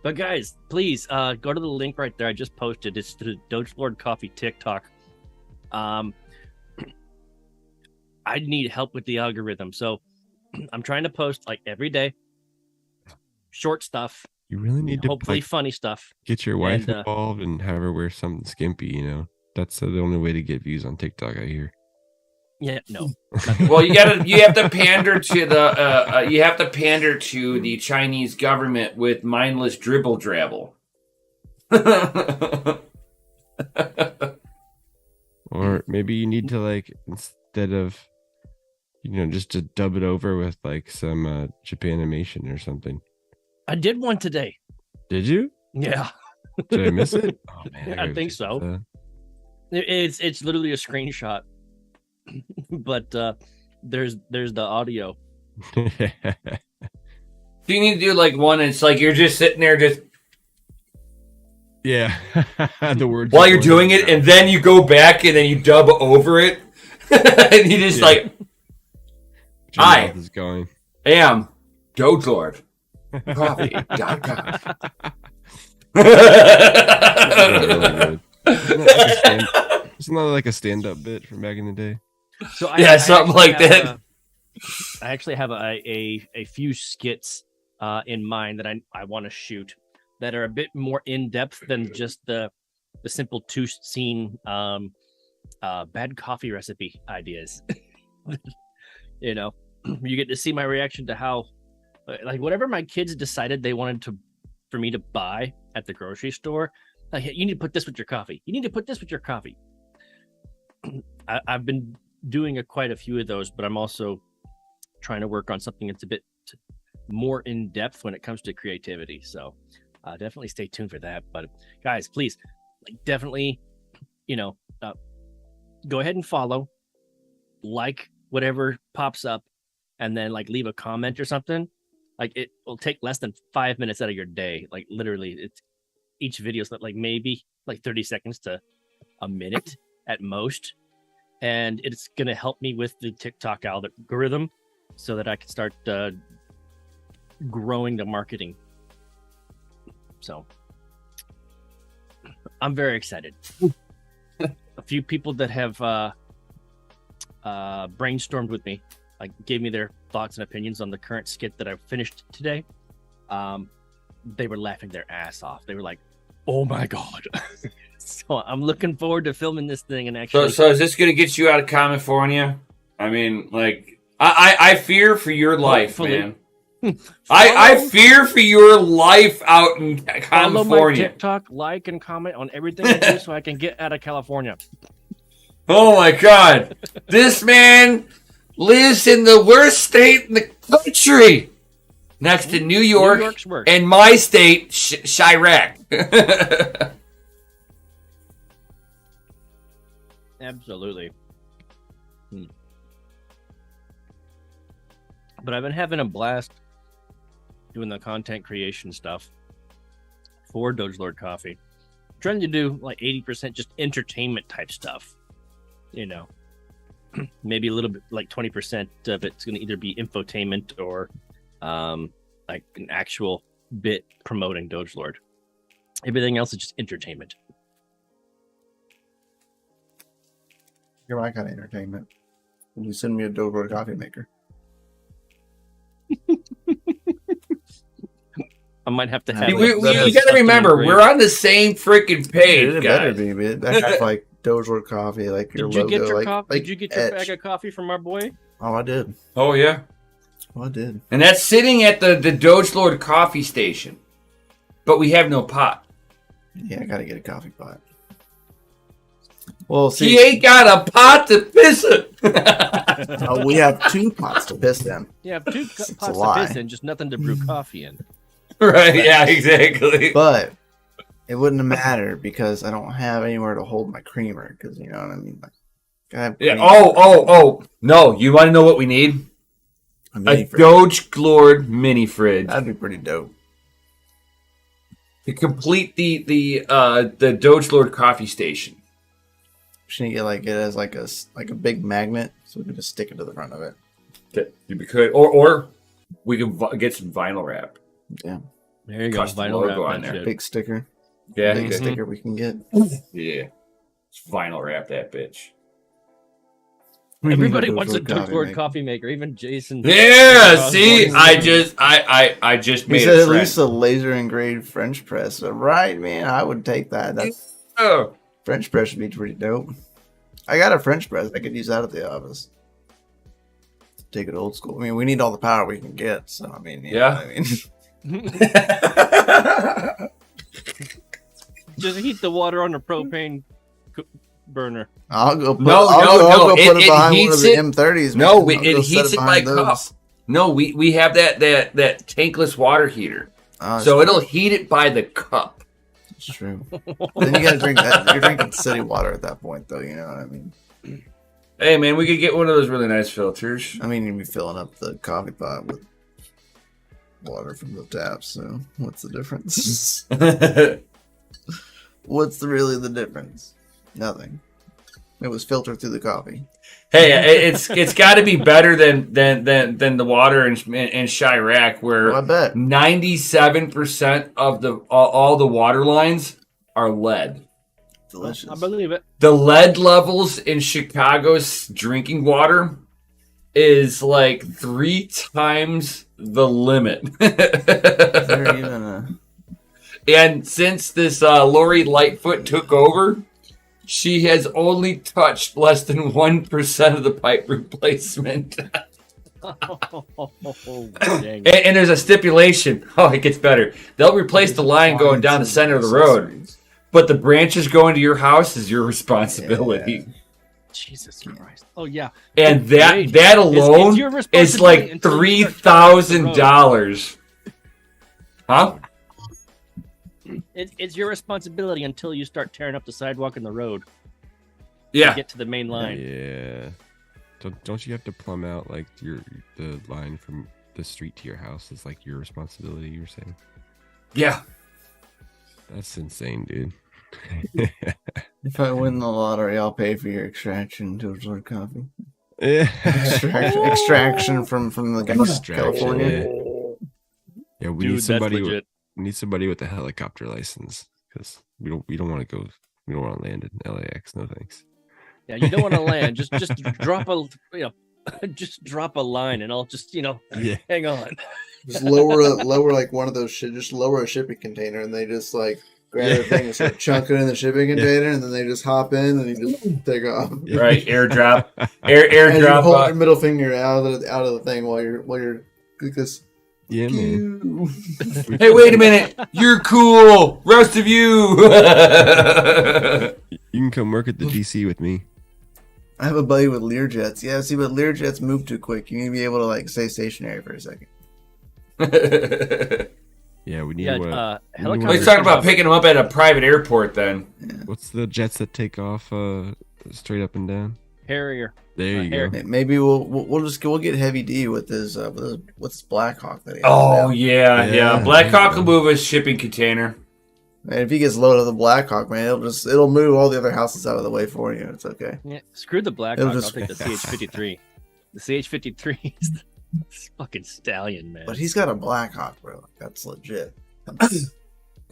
But guys, please go to the link right there. I just posted. It's the DogeLord Coffee TikTok. I need help with the algorithm, so I'm trying to post like every day, short stuff. You really need to hopefully funny stuff. Get your wife involved and have her wear something skimpy. That's the only way to get views on TikTok. I hear. Yeah, no. Well, you have to pander to the Chinese government with mindless dribble drabble. Or maybe you need to instead of just to dub it over with some Japanimation or something. I did one today. Did you? Yeah. Did I miss it? Oh man, I think so. It's literally a screenshot. But there's the audio. Do you need to do one? It's like you're just sitting there, just the words while you're doing it, and then you go back and then you dub over it, and you just I is going. Am DogeLord Coffee.com. Really Isn't that like a stand-up bit from back in the day? So something like that. I actually have a few skits in mind that I want to shoot that are a bit more in depth than just the simple 2-scene bad coffee recipe ideas. You get to see my reaction to how whatever my kids decided they wanted for me to buy at the grocery store. Like, you need to put this with your coffee. You need to put this with your coffee. I've been doing quite a few of those, but I'm also trying to work on something that's a bit more in depth when it comes to creativity. So definitely stay tuned for that. But guys, please, definitely, go ahead and follow, whatever pops up, and then leave a comment or something. It will take less than 5 minutes out of your day. Literally, it's each video is maybe 30 seconds to a minute at most. And it's going to help me with the TikTok algorithm so that I can start growing the marketing. So I'm very excited. A few people that have brainstormed with me, like gave me their thoughts and opinions on the current skit that I've finished today. They were laughing their ass off. They were like, "Oh my god!" So I'm looking forward to filming this thing and actually. So is this gonna get you out of California? I mean, like, I fear for your life, Hopefully. man. I fear for your life out in Follow my California. TikTok, like and comment on everything I do so I can get out of California. Oh my god. This man lives in the worst state in the country. Next to New York York's worse. and my state, Chirac. Absolutely. But I've been having a blast doing the content creation stuff for DogeLord Coffee. Trying to do like 80% just entertainment type stuff. You know, maybe a little bit like 20% of it's going to either be infotainment or like an actual bit promoting DogeLord. Everything else is just entertainment. You're my kind of entertainment. Will you send me a DogeLord coffee maker? I might have to have. You like, got to remember, engraved. we're on the same freaking page, It better guys. be, man. That has like DogeLord coffee, like your Did you logo. get your like, coffee? like Did you get your etched. bag of coffee from our boy? Oh, I did. Oh, yeah. Oh, I did. And that's sitting at the DogeLord coffee station. But we have no pot. Yeah, I gotta get a coffee pot. Well, He see, ain't got a pot to piss it. we have 2 pots to piss in. Yeah, 2 It's a pots lie. of piss in, just nothing to brew coffee in. Right, yeah, exactly. But it wouldn't matter because I don't have anywhere to hold my creamer. Because you know what I mean. Like, I have Yeah. creamer. Oh. No, you want to know what we need? A A mini fridge. DogeLord mini fridge That'd be pretty dope. to complete the DogeLord coffee station. Should get like it as like a big magnet, so we can just stick it to the front of it. Okay, we could, or we could get some vinyl wrap. Yeah, There you go. Custom Vinyl logo wrap on that there. shit. big sticker. Yeah, Biggest okay. sticker we can get. Yeah. Let's vinyl wrap that bitch. Everybody Do it wants for a DogeLord maker. coffee maker. Even Jason. Yeah, see, Osborne. I just He made said a at trend. least a laser engraved French press. So, right, man, I would take that. That's Oh, French press would be pretty dope. I got a French press. I could use that at the office. Take it old school. I mean, we need all the power we can get. So I mean, you know Yeah. what I mean. Just heat the water on a propane burner. I'll go put, No, I'll go it put it behind one of heats the it- M30s. No, man. I'll it go set heats it by behind cup. those. No, we have that tankless water heater, That's so true. it'll heat it by the cup. It's true. Then you gotta drink that. You're drinking city water at that point, though. You know what I mean? Hey man, we could get one of those really nice filters. I mean, you'd be filling up the coffee pot with water from the tap. So what's the difference? What's really the difference? Nothing. It was filtered through the coffee. Hey, it's got to be better than the water in Chirac, Well, I where bet. 97% of all the water lines are lead. Delicious. I believe it. The lead levels in Chicago's drinking water is like 3 times the limit. Is there even a... And since this Lori Lightfoot took over, she has only touched less than 1% of the pipe replacement. Dang. And there's a stipulation. Oh, it gets better. They'll replace the line going down the center of the road, but the branches going to your house is your responsibility. Jesus Christ. Oh yeah. And Wait, that it's alone your is responsibility like until you start tearing up the road. $3,000. Huh? It's your responsibility until you start tearing up the sidewalk and the road to Yeah. get to the main line. Yeah. Don't you have to plumb out like the line from the street to your house? Is like your responsibility. You were saying Yeah. that's insane, dude. If I win the lottery, I'll pay for your extraction to absorb coffee. Yeah. Extraction from the Gulf of Extraction, California. Yeah, we Dude, need that's somebody. legit. We need somebody with a helicopter license because We don't want to go. We don't want to land in LAX. No thanks. Yeah, you don't want to land. Just drop a just drop a line, and I'll just Yeah. hang on. Just lower like one of those shit. Just lower a shipping container, and they just like grab the thing and start chunking in the shipping container, and then they just hop in and you just take off. Right, airdrop, And you airdrop. hold your middle finger out of the thing while you're because Yeah, man. Hey, wait a minute! You're cool. Rest of you. You can come work at the DC with me. I have a buddy with Learjets. Yeah, see, but Learjets move too quick. You need to be able to like stay stationary for a second. Yeah, we need. Helicopters. Let's talk about picking them up at a private airport then. What's the jets that take off straight up and down? Harrier. There you go. Maybe we'll get Heavy D with his Blackhawk that he has Oh now. yeah. Blackhawk will move a shipping container. And if he gets loaded of the Blackhawk, man, it'll move all the other houses out of the way for you. It's okay. Yeah, screw the Blackhawk. It'll just- I'll take the CH-53. The CH-53 is the fucking stallion, man. But he's got a Blackhawk, bro. That's legit.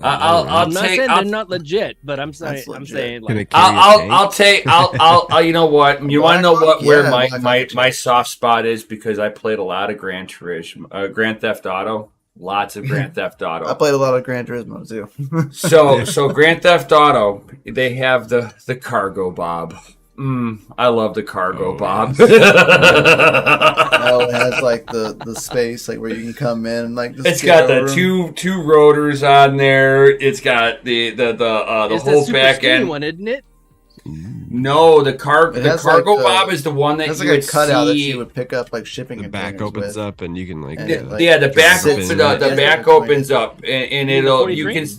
I'll I'm not saying take. they're not legit, but I'm saying That's legit. saying Can like it carry a tank? I'll take. I'll. You know what? You want to know Blackhawk? where Yeah, my Blackhawk. soft spot is because I played a lot of Grand Theft Auto. Lots of Grand Theft I Auto. played a lot of Gran Turismo too. So Grand Theft Auto, they have the cargo bob. I love the cargo bob. Oh, it has like the space like where you can come in and like just It's get got the over 'em. two rotors on there. It's got the it's whole the super back skinny end. one, isn't it? No, the It cargo has like bob is the one that That's you like a would cutout that see. you would pick up like shipping The back containers opens with. up and you can like. And Yeah, it, like, yeah, the back drop opens in up. right The there. back opens up, and it'll 43? you can.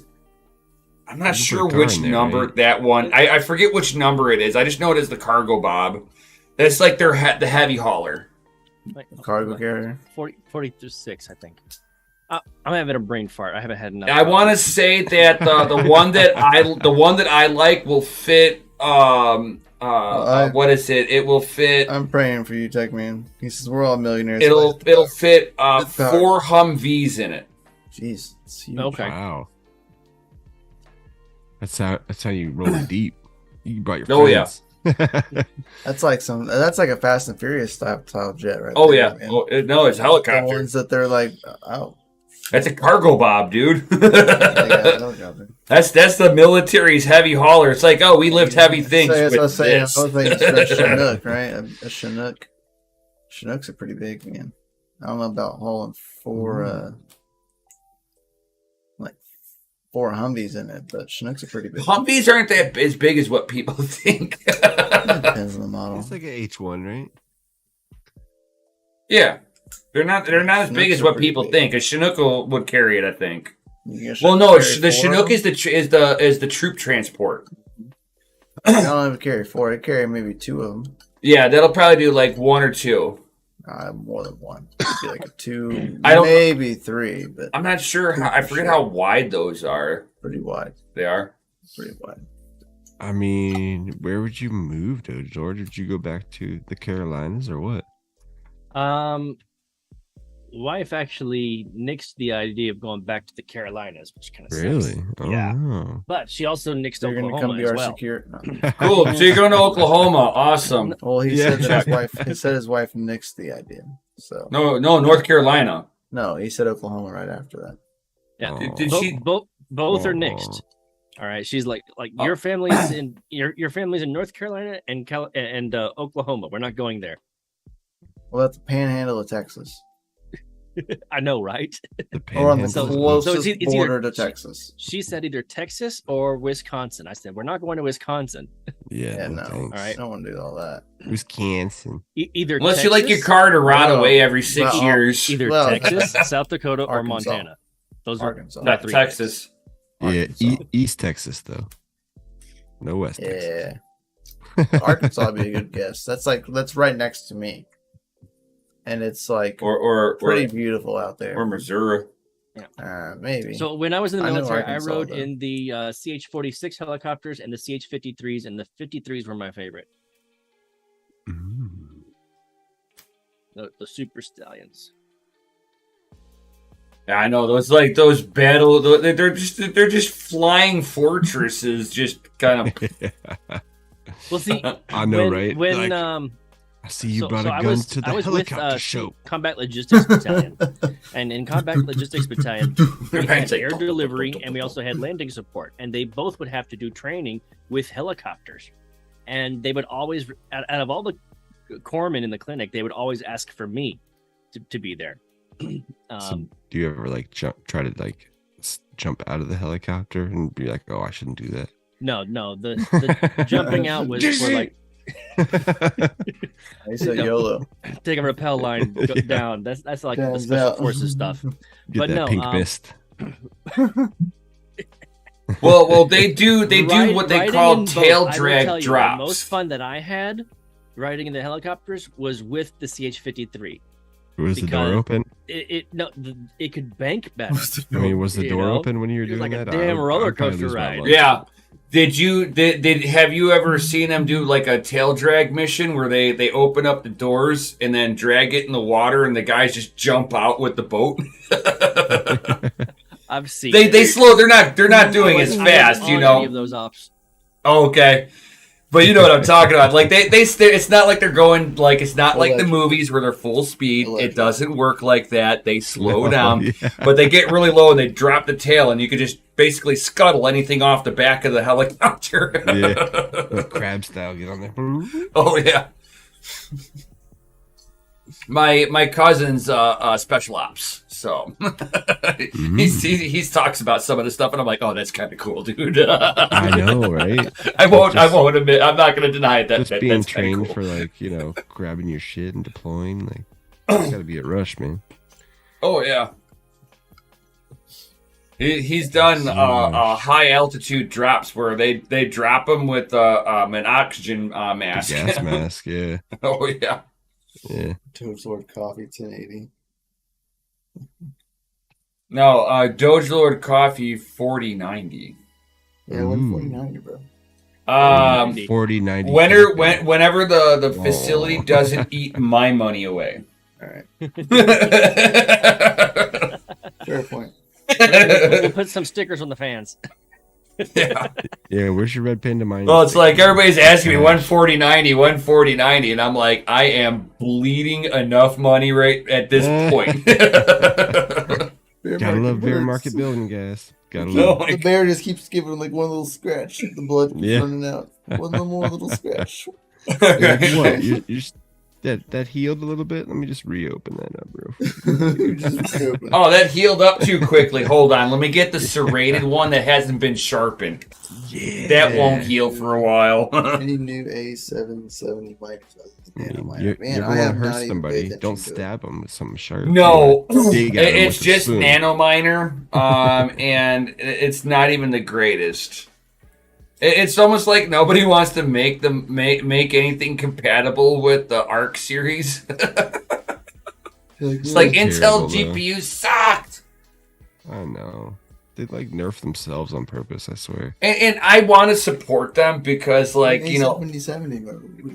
I'm not You can sure put a car which in there, number right? that one. I forget which number it is. I just know it is the cargo bob. That's like their the heavy hauler. Like, Cargo carrier. 46, I think. I'm having a brain fart. I haven't had enough. I want to say that the one that I like will fit. What is it? It will fit. I'm praying for you, Tech Man. He says we're all millionaires. It'll fit It's power. 4 Humvees in it. Jeez, it's huge. Okay. Wow. That's how you roll deep. You brought your Oh, yeah. friends. That's like a Fast and Furious style jet, right? Oh there, yeah. man. No, it's a The helicopter. ones that they're like, oh, That's a cargo bob, dude. they got helicopter. That's the military's heavy hauler. It's like, oh, we lift heavy things So, that's what I was with saying. this. I was thinking it's a Chinook, right? A Chinook. Chinooks are pretty big, man. I don't know about hauling four Humvees in it, but Chinooks are pretty big. Humvees aren't that as big as what people think. Depends on the model. It's like an H1, right? Yeah, they're not as big Chinooks as are what pretty people big. think. A Chinook would carry it, I think. You guys Well, no, carry the four Chinook of them? is the troop transport. I don't even carry four. I carry maybe two of them. Yeah, that'll probably do like 1 or 2. More than one. It'd be like a 2, I don't- maybe 3, but I'm not sure. I forget how wide those are. pretty wide. They are. Pretty wide. I mean, where would you move, DogeLord? Would you go back to the Carolinas or what? Wife actually nixed the idea of going back to the Carolinas, which kind of Really? Oh, Yeah. no. But she also nixed They're going to Oklahoma come be as our well. secure. Cool. So you're going to Oklahoma. Awesome. Well, he Yeah. said that his wife. He said his wife nixed the idea. So No, North Carolina. no, he said Oklahoma right after that. Yeah. Oh. Did she? Both are Oh. nixed. All right. She's like Oh. your family's in your family's in North Carolina and Oklahoma. We're not going there. Well, that's the panhandle of Texas, I know, right? The or on the So- Panhandle. closest it's either- border to Texas. She said either Texas or Wisconsin. I said we're not going to Wisconsin. Yeah, Yeah, no, no, thanks. All right. I don't want to do all that. Wisconsin. Either Unless you like your Texas- car to rot Well, away every 6 well, years. either Well, Texas, South Dakota, or Arkansas. Montana. Those are Arkansas. Not three Texas. Yeah, Arkansas. East Texas, though. No West Texas. Yeah, Arkansas would be a good guess. That's right next to me, and it's like Or pretty beautiful out there. or Missouri. Maybe. So when I was in the I know military, I Arkansas, rode though. in the CH-46 helicopters and the CH-53s, and the 53s were my favorite. Mm. The Super Stallions. I know those battle. They're just flying fortresses, just kind of. Well, see, I know, when, right? When Like, I see you brought a I gun was, to the I was helicopter with show. Combat Logistics Battalion, and in Combat Logistics Battalion, we had air delivery, and we also had landing support, and they both would have to do training with helicopters, and they would always, out of all the corpsmen in the clinic, they would always ask for me to be there. So do you ever like try to like jump out of the helicopter and be like, oh, I shouldn't do that? No, the jumping out was for like I said YOLO. take a rappel line go down. That's like the Turns special out. forces stuff. Get But that no, pink mist. Well, they do what they Riding call in both, tail I will drag tell you, drops. The most fun that I had riding in the helicopters was with the CH-53. Was the door because open? It could bank better. I mean, was the you door know? open when you were It was doing like a that? damn roller I'd probably coaster lose my ride. mind. Yeah. Did have you ever seen them do like a tail drag mission where they open up the doors and then drag it in the water and the guys just jump out with the boat? I've seen. they slow. They're not doing as I wasn't fast, on you any know. of those ops. Oh, okay. But you know what I'm talking about. Like it's not like they're going like it's not like the movies where they're full speed. It doesn't work like that. They slow down, yeah. but they get really low and they drop the tail, and you could just basically scuttle anything off the back of the helicopter. Yeah. Like crab style, get on there. Oh yeah. My cousin's special ops, so he talks about some of the stuff, and I'm like, oh, that's kind of cool, dude. I know, right? I won't admit. I'm not going to deny it. Just being That's trained cool. for like, you know, grabbing your shit and deploying, like, it's gotta be a rush, man. Oh yeah. He's done high altitude drops where they drop him with an oxygen mask. The gas mask, yeah. Oh yeah. Yeah. DogeLord Coffee 1080. No, DogeLord Coffee 4090. Yeah, 149, bro. 4090. Whenever the facility doesn't eat my money away. All right. Fair point. We'll put some stickers on the fans. Yeah. Yeah, where's your red panda mine? Well, it's like everybody's asking me 140.90, and I'm like, I am bleeding enough money right at this point. Gotta love bear market building, guys. Gotta love. The bear just keeps giving like one little scratch. The blood keeps Yeah. running out. One more little scratch. You're like, what? You're just, that healed a little bit? Let me just reopen that up, bro. Oh, that healed up too quickly. Hold on. Let me get the serrated one that hasn't been sharpened. Yeah. That won't heal for a while. Any new A770 mic? You're gonna hurt somebody. Don't stab them with something sharp. No, Dig at 'em it's with a just spoon. nanominer, and it's not even the greatest. It's almost like nobody wants to make anything compatible with the ARC series. It's like Intel Terrible, GPUs sucked. I know. They like nerf themselves on purpose, I swear. And I want to support them because, like, you know, 70,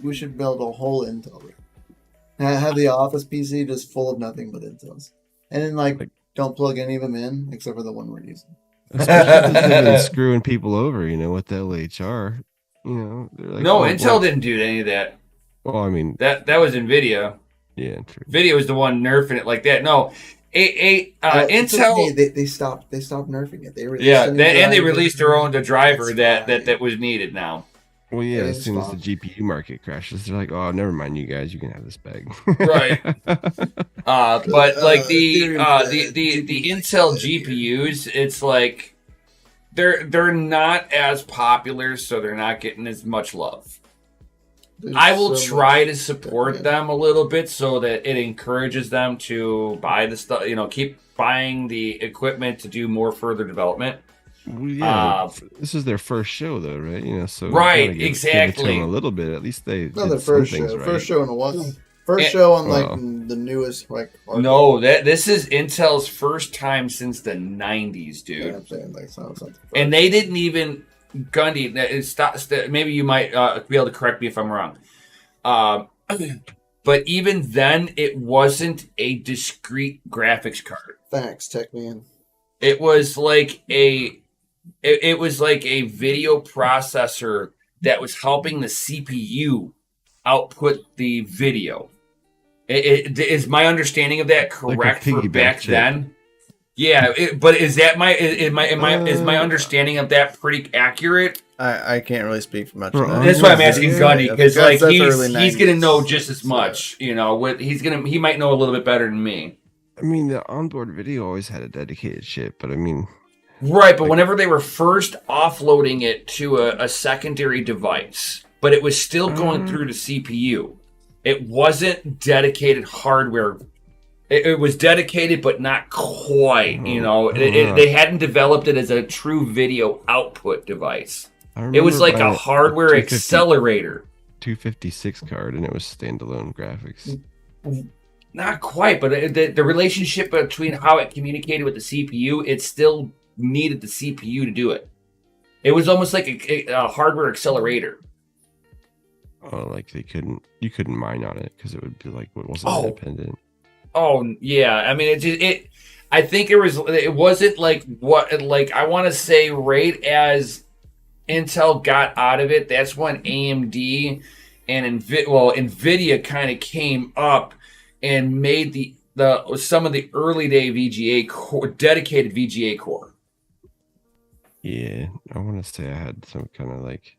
we should build a whole Intel. Have the Office PC just full of nothing but Intels, and then like don't plug any of them in except for the one we're using. Especially if they've been screwing people over, you know, with the LHR. You know, they're like, no, oh, Intel well, didn't do any of that. Well, I mean, That was NVIDIA. yeah, true. NVIDIA was the one nerfing it like that. No, Intel. They stopped nerfing it. They released Yeah, a new and they driver. released their own driver That's that fine. was needed now. Well, yeah, It as is soon as fine. the GPU market crashes, they're like, oh, never mind, you guys, you can have this bag. Right. But like the dude, Intel GPUs, it's like they're not as popular, so they're not getting as much love. There's I will so try much- to support yeah. them a little bit so that it encourages them to buy the stuff, you know, keep buying the equipment to do more further development. Well, yeah, Uh, this is their first show, though, right? You know, so Right, gotta give it to exactly. them a little bit. At least they No, did the some first things show. right. First show in a while. First Eh, show on like well. the newest like. No, this is Intel's first time since the 90s, Yeah, dude. I'm saying like something. And they didn't even Gundy. Maybe you might be able to correct me if I'm wrong. But even then, it wasn't a discrete graphics card. Facts, Tech Man. It was like it was like a video processor that was helping the CPU output the video. Is my understanding of that correct for back then? Yeah, but is that is my understanding of that pretty accurate? I can't really speak for much of that. That's why I'm asking Gunny, because like that's he's gonna know just as much. You know, he might know a little bit better than me. I mean, the onboard video always had a dedicated chip, but I mean, right. But whenever they were first offloading it to a secondary device, but it was still going through the CPU. It wasn't dedicated hardware. It was dedicated, but not quite. You know, they hadn't developed it as a true video output device. It was like a hardware accelerator. 256 card, and it was standalone graphics. Not quite, but the relationship between how it communicated with the CPU, it still needed the CPU to do it. It was almost like a hardware accelerator. Oh, like you couldn't mine on it because it would be like it wasn't independent. Oh yeah, I mean I think it wasn't like what like I want to say right as Intel got out of it. That's when AMD and Nvidia kind of came up and made the some of the early day VGA core, dedicated VGA core. Yeah, I want to say I had some kind of like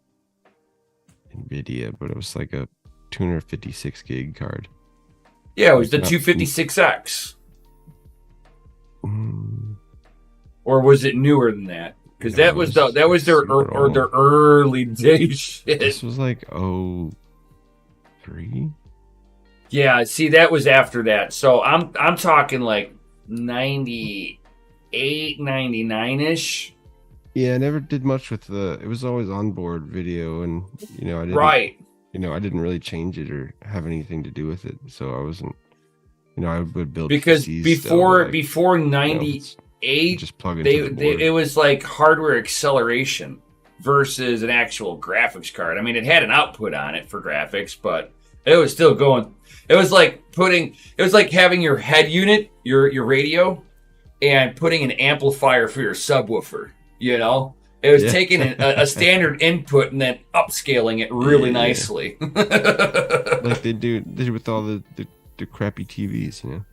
Nvidia, but it was like a 256 gig card. Yeah, it was the 256X. Or was it newer than that? Because that was their early day shit. This was like 03. Yeah, see, that was after that. So I'm talking like 98, 99-ish. Yeah, I never did much with it was always onboard video, and I didn't, right. I didn't really change it or have anything to do with it, so I wasn't, I would build because PCs before 98, just plug into the board. It was like hardware acceleration versus an actual graphics card. I mean, it had an output on it for graphics, but it was still going. It was like having your head unit, your radio, and putting an amplifier for your subwoofer. It was taking a standard input and then upscaling it really nicely. Like they do with all the crappy TVs,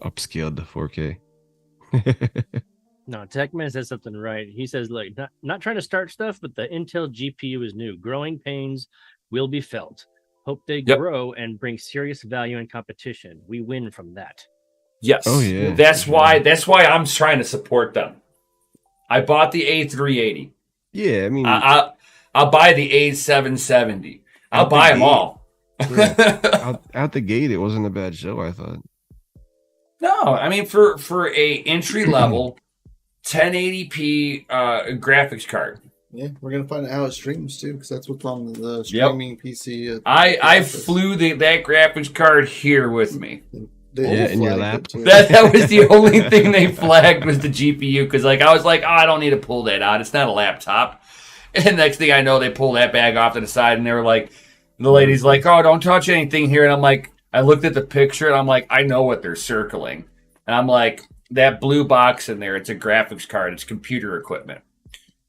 upscaled to 4K. No, Techman says something right. He says, like, not trying to start stuff, but the Intel GPU is new. Growing pains will be felt. Hope they grow and bring serious value and competition. We win from that. Yes. Oh yeah. That's why I'm trying to support them. I bought the A380. Yeah, I mean, I'll buy the A770. I'll buy them all. Out the gate, it wasn't a bad show, I thought. No, I mean for a entry level 1080p graphics card. Yeah, we're gonna find out how it streams too, because that's what's on the streaming PC. I flew that graphics card here with me. In your lap. That was the only thing they flagged was the GPU, because I was like, I don't need to pull that out. It's not a laptop. And next thing I know, they pull that bag off to the side, and they were like, the lady's like, oh, don't touch anything here. And I'm like, I looked at the picture, and I'm like, I know what they're circling. And I'm like, that blue box in there, it's a graphics card. It's computer equipment.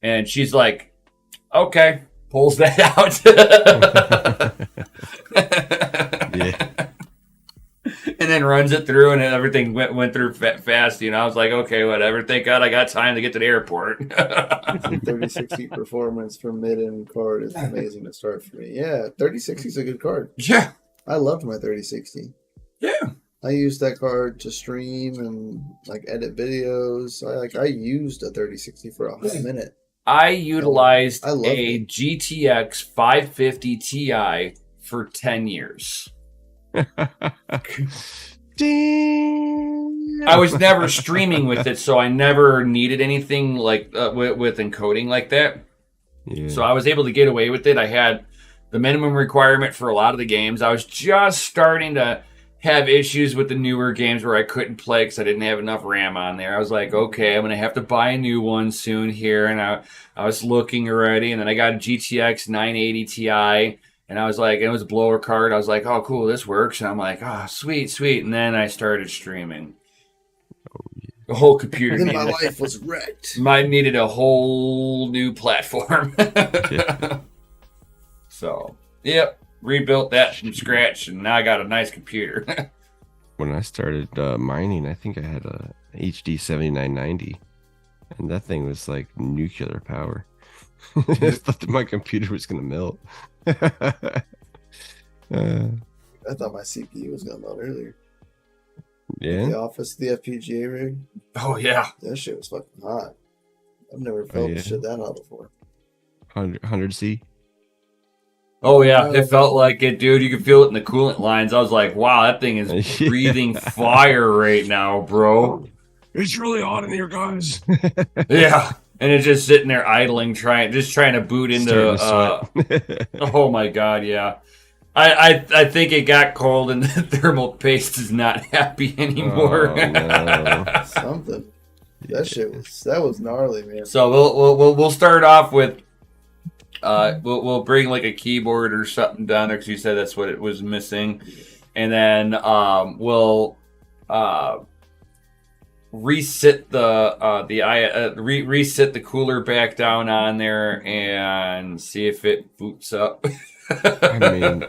And she's like, okay, pulls that out. Yeah. And then runs it through, and everything went through fast. I was like, okay, whatever. Thank God I got time to get to the airport. 3060 performance for mid-end card is amazing to start for me. Yeah, 3060 is a good card. Yeah. I loved my 3060. Yeah. I used that card to stream and edit videos. I used a 3060 for a whole minute. I utilized a GTX 550 Ti for 10 years. Damn. I was never streaming with it, so I never needed anything with encoding like that. Yeah. So I was able to get away with it. I had the minimum requirement for a lot of the games. I was just starting to have issues with the newer games where I couldn't play because I didn't have enough RAM on there. I was like, okay, I'm going to have to buy a new one soon here. And I was looking already, and then I got a GTX 980 Ti. And I was like, it was a blower card. I was like, oh, cool, this works. And I'm like, oh, sweet, sweet. And then I started streaming. The whole computer And then my needed, life was wrecked. mine needed a whole new platform. So, yep, rebuilt that from scratch, and now I got a nice computer. When I started mining, I think I had a HD 7990, and that thing was like nuclear power. I thought that my computer was gonna melt. I thought my CPU was gonna melt earlier. Yeah. The office, the FPGA rig. Oh, yeah. That shit was fucking hot. I've never felt yeah. shit that hot before. 100C. Oh, yeah. It felt like it, dude. You could feel it in the coolant lines. I was like, wow, that thing is breathing fire right now, bro. It's really hot in here, guys. Yeah. And it's just sitting there idling, trying to boot into. Oh, my God, yeah. I think it got cold and the thermal paste is not happy anymore. Oh, no. Something. That was gnarly, man. So we'll start off with we'll bring like a keyboard or something down there because you said that's what it was missing, and then we'll reset reset the cooler back down on there and see if it boots up. I mean,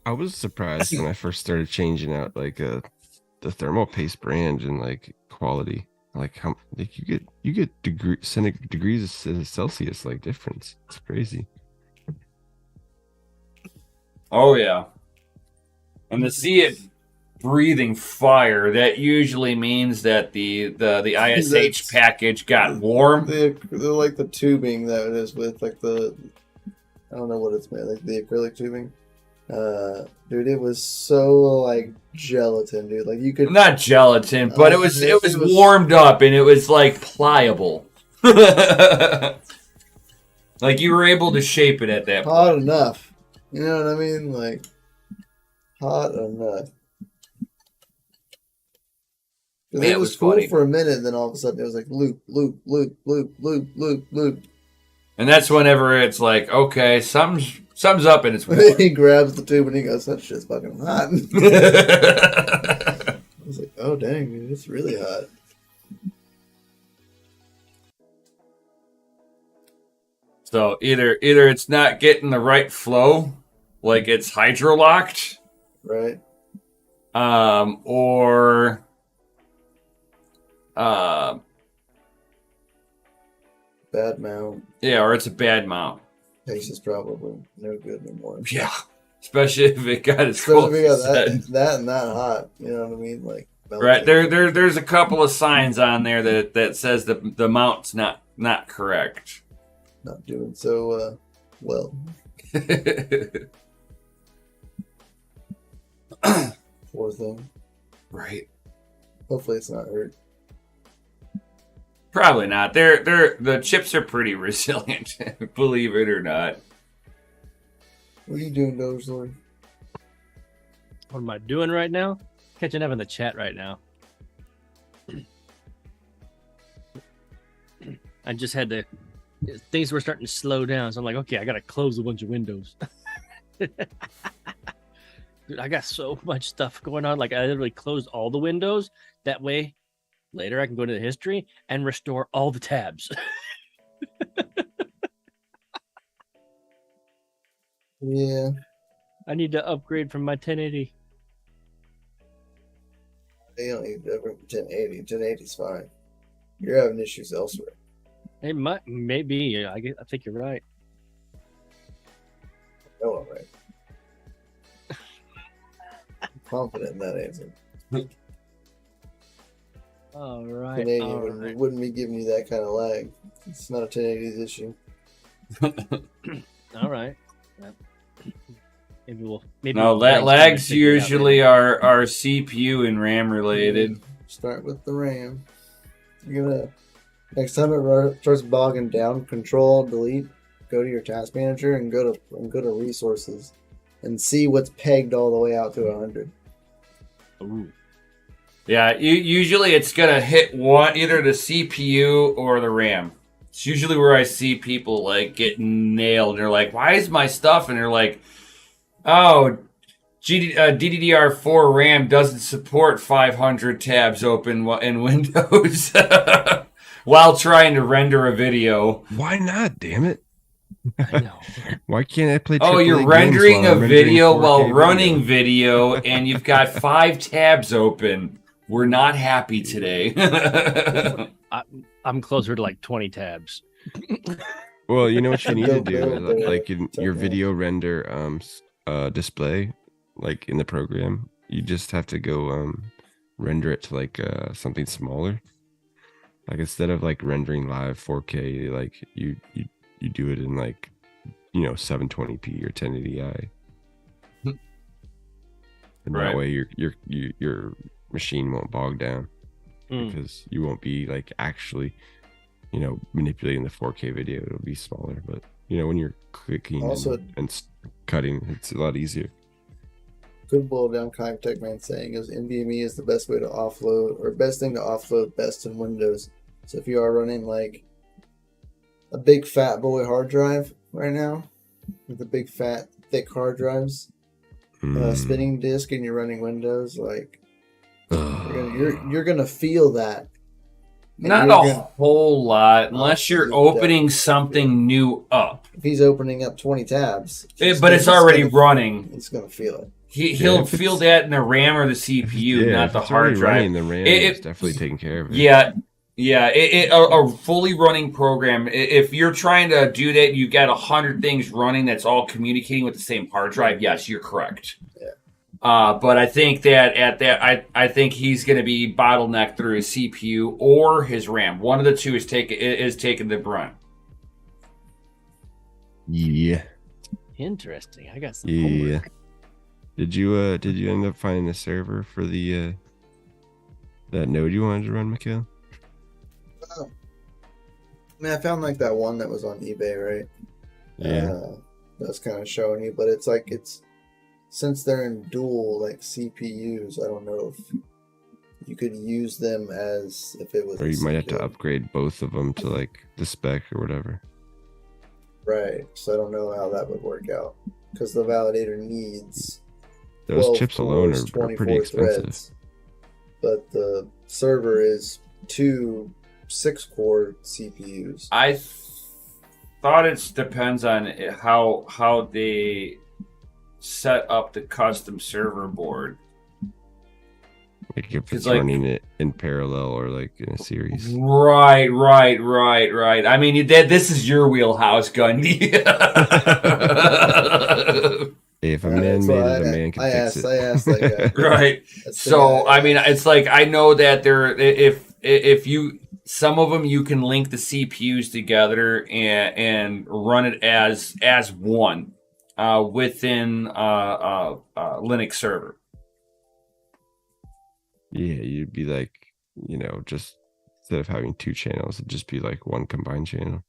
I was surprised when I first started changing out like the thermal paste brand and like quality. Like how like you get degrees of Celsius like difference. It's crazy. Oh yeah, and to see it breathing fire, that usually means that the ISH package got warm. They're like the tubing that it is with, like I don't know what it's made, like the acrylic tubing. Dude, it was so like gelatin, dude. Like you could Not gelatin, but it was warmed up and it was like pliable. Like you were able to shape it at that point. hot enough. You know what I mean? Like hot enough. Man, It it was was cool funny. for a minute, and then all of a sudden it was like loop, loop, loop, loop, loop, loop, loop. And that's whenever it's like, okay, something's up and it's warm. He grabs the tube and he goes, "That shit's fucking hot." I was like, "Oh dang, dude, it's really hot." So either it's not getting the right flow, like it's hydrolocked, Right? or Bad mount. yeah, or it's a bad mount. Pace is probably no good anymore. Yeah, especially if it got its Especially if we got set. that and that hot. You know what I mean? Like Right melting. there's a couple of signs on there that says the mount's not correct. Not doing so well. Poor thing. Right. Hopefully it's not hurt. Probably not. The chips are pretty resilient, believe it or not. What are you doing, DogeLord? What am I doing right now? Catching up in the chat right now. I just had to. Things were starting to slow down, so I'm like, okay, I gotta close a bunch of windows. Dude, I got so much stuff going on. Like I literally closed all the windows. That way, later I can go to the history and restore all the tabs. Yeah. I need to upgrade from my 1080. They don't need to upgrade to 1080. 1080 is fine. You're having issues elsewhere. It might, maybe. I think you're right. No, I'm right. I'm confident in that answer. All right. 1080 all right. wouldn't be giving you that kind of lag. It's not a 1080's issue. All right. Yep. Maybe we'll. Maybe No, we'll that brainstorm and lags figure it out usually later. are CPU and RAM related. Start with the RAM. You're gonna next time it starts bogging down, Control Delete, go to your task manager and go to resources, and see what's pegged all the way out to 100. Ooh. Yeah, usually it's gonna hit one, either the CPU or the RAM. It's usually where I see people like getting nailed. They're like, "Why is my stuff?" And they're like, Oh, DDR4 RAM doesn't support 500 tabs open in Windows while trying to render a video. Why not? Damn it! I know. Why can't I play? Oh, AAA you're games rendering while a I'm video 4K while running video, and you've got 5 tabs open. We're not happy today. I'm closer to like 20 tabs. Well, you know what you need to Don't do, build it. like in your okay. video render display, like in the program, you just have to go render it to like something smaller. Like instead of like rendering live 4K, like you do it in like 720p or 1080i, and Right. that way your machine won't bog down because you won't be like actually manipulating the 4K video. It'll be smaller, but when you're clicking Also- and cutting, it's a lot easier. Good boil down Tech Man saying is NVMe is the best way to offload, or best thing to offload best in Windows. So if you are running like a big fat boy hard drive right now, with the big fat thick hard drives, spinning disk, and you're running Windows, like you're gonna feel that. And Not you're a gonna- whole lot, unless you're Absolutely. opening something new up. If he's opening up 20 tabs, But it's already running. He's gonna feel it. He'll feel that in the RAM or the CPU, not if the it's hard already drive. running, the RAM is definitely taking care of it. Yeah. A fully running program. If you're trying to do that, you've got 100 things running that's all communicating with the same hard drive. Yes, you're correct. Yeah. But I think that I think he's going to be bottlenecked through his CPU or his RAM. One of the two is taking the brunt. Yeah. Interesting. I got some Yeah. homework. Did you end up finding a server for the that node you wanted to run, Mikhail? I mean, I found like that one that was on eBay, right? Yeah. That's kind of showing you, but it's like since they're in dual like CPUs, I don't know if you could use them as if it was. Or a you might have to CPU. upgrade both of them to like the spec or whatever. Right. So I don't know how that would work out because the validator needs Those 12 chips alone cores, are 24 pretty expensive. threads, but the server is 2 6-core CPUs. I thought it depends on how they set up the custom server board. Like if 'Cause, it's like- running it in parallel or like in a series. Right. I mean, this is your wheelhouse, Gundy. Hey, if a Right, man so made it, a man can I fix asked, it. I asked that guy. Right. That's the So guy I mean, it's like I know that if you some of them you can link the CPUs together and run it as one within Linux server. Yeah, you'd be like, just instead of having 2 channels, it'd just be like one combined channel.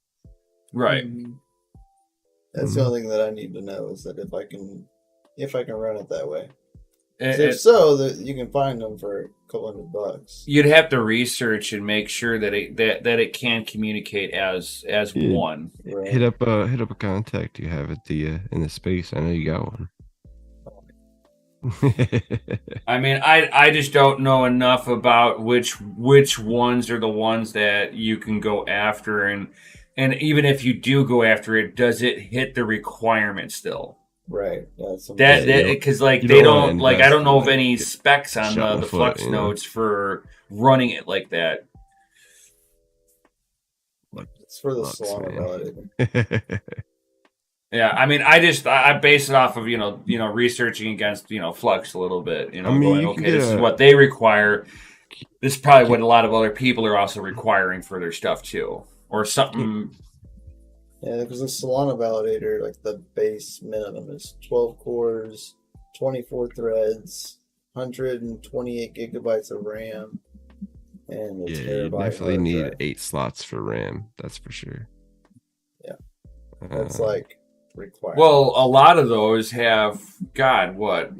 Right. Mhm. That's the only thing that I need to know is that if I can run it that way. 'Cause if so, that you can find them for a couple $100. You'd have to research and make sure that it can communicate as Yeah. one. Right. Hit up a contact you have at the in the space. I know you got one. I mean, I just don't know enough about which ones are the ones that you can go after, and even if you do go after it, does it hit the requirement still? Right. That's something That you don't- because like you they don't wanna don't like I invest don't know in, of like, any get specs on shot in the the foot, Flux you know? nodes for running it like that. it's for the Flux, Solana man. validator. Yeah, I mean, I base it off of researching against Flux a little bit. I mean, Going, you can okay, get this is a- what they require. This is probably what a lot of other people are also requiring for their stuff too, or something. Yeah, because the Solana validator, like the base minimum is 12 cores, 24 threads, 128 gigabytes of RAM, and a Yeah, you terabyte definitely hard need drive. 8 slots for RAM. That's for sure. Yeah. That's Uh, like required. Well, a lot of those have God, what?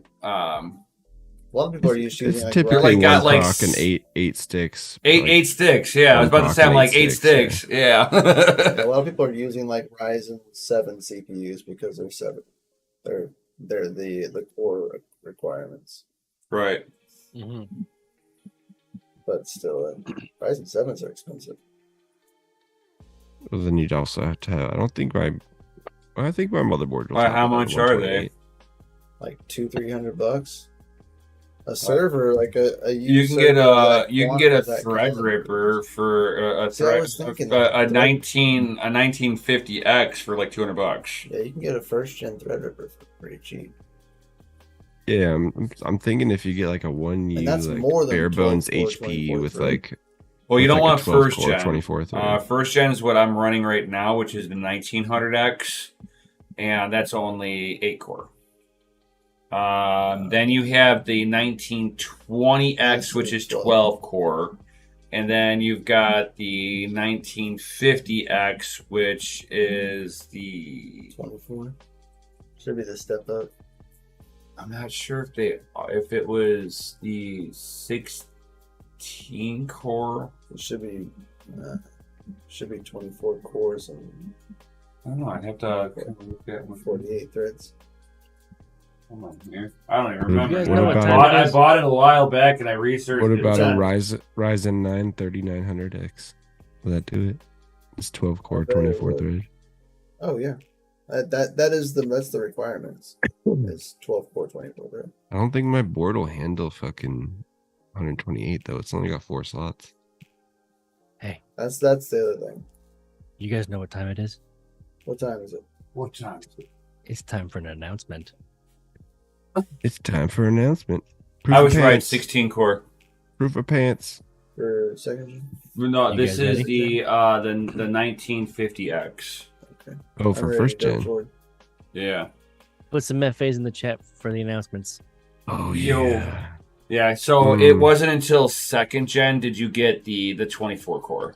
A lot of people are used it's using like typically like, one got, like, proc and eight sticks. Eight sticks. Yeah, I was about to say I'm like 8 sticks. Yeah, a Yeah. lot of people are using like Ryzen 7 CPUs because they're they're the core requirements. Right. Mm-hmm. But still, Ryzen 7s are expensive. Well, then you'd also have to have. I think my motherboard. Was How much are they? Like $200-300. A server, like a You can get a Threadripper for See, I was thinking a 1950X for like $200. Yeah, you can get a first gen Threadripper for pretty cheap. Yeah, I'm thinking if you get like a 1U that's like more than bare bones 12 core, HP 24 with thread. like. Well, you with, don't like, want a 12 first core, gen. 24 thread. First gen is what I'm running right now, which is the 1900X, and that's only 8 core. Then you have the 1920X, which is 12 core. And then you've got the 1950X, which is the 24. Should be the step up. I'm not sure if it was the 16 core. It should be 24 cores and I don't know. I'd have to look at 48 threads. Hold on here. I don't even What remember. You guys know what time it I is? bought it a while back and I researched What it. about a Exactly. Ryzen 9 3900X? Will that do it? It's 12 core, I bet it 24 would. thread. Oh yeah, that's the requirements. Is 12 core 24 thread. I don't think my board will handle fucking 128 though. It's only got 4 slots. Hey, That's the other thing. you guys know what time it is? What time is it? What time? It's time for an announcement. It's time for announcement. Proof I of was right. pants. 16 core. Proof of pants. For second gen? No, You this guys is ready? the 1950X. Okay. Oh, for I'm ready first to go gen. forward. Yeah. Put some FAs in the chat for the announcements. Oh Yo. yeah. Yeah, so it wasn't until second gen did you get the 24 core.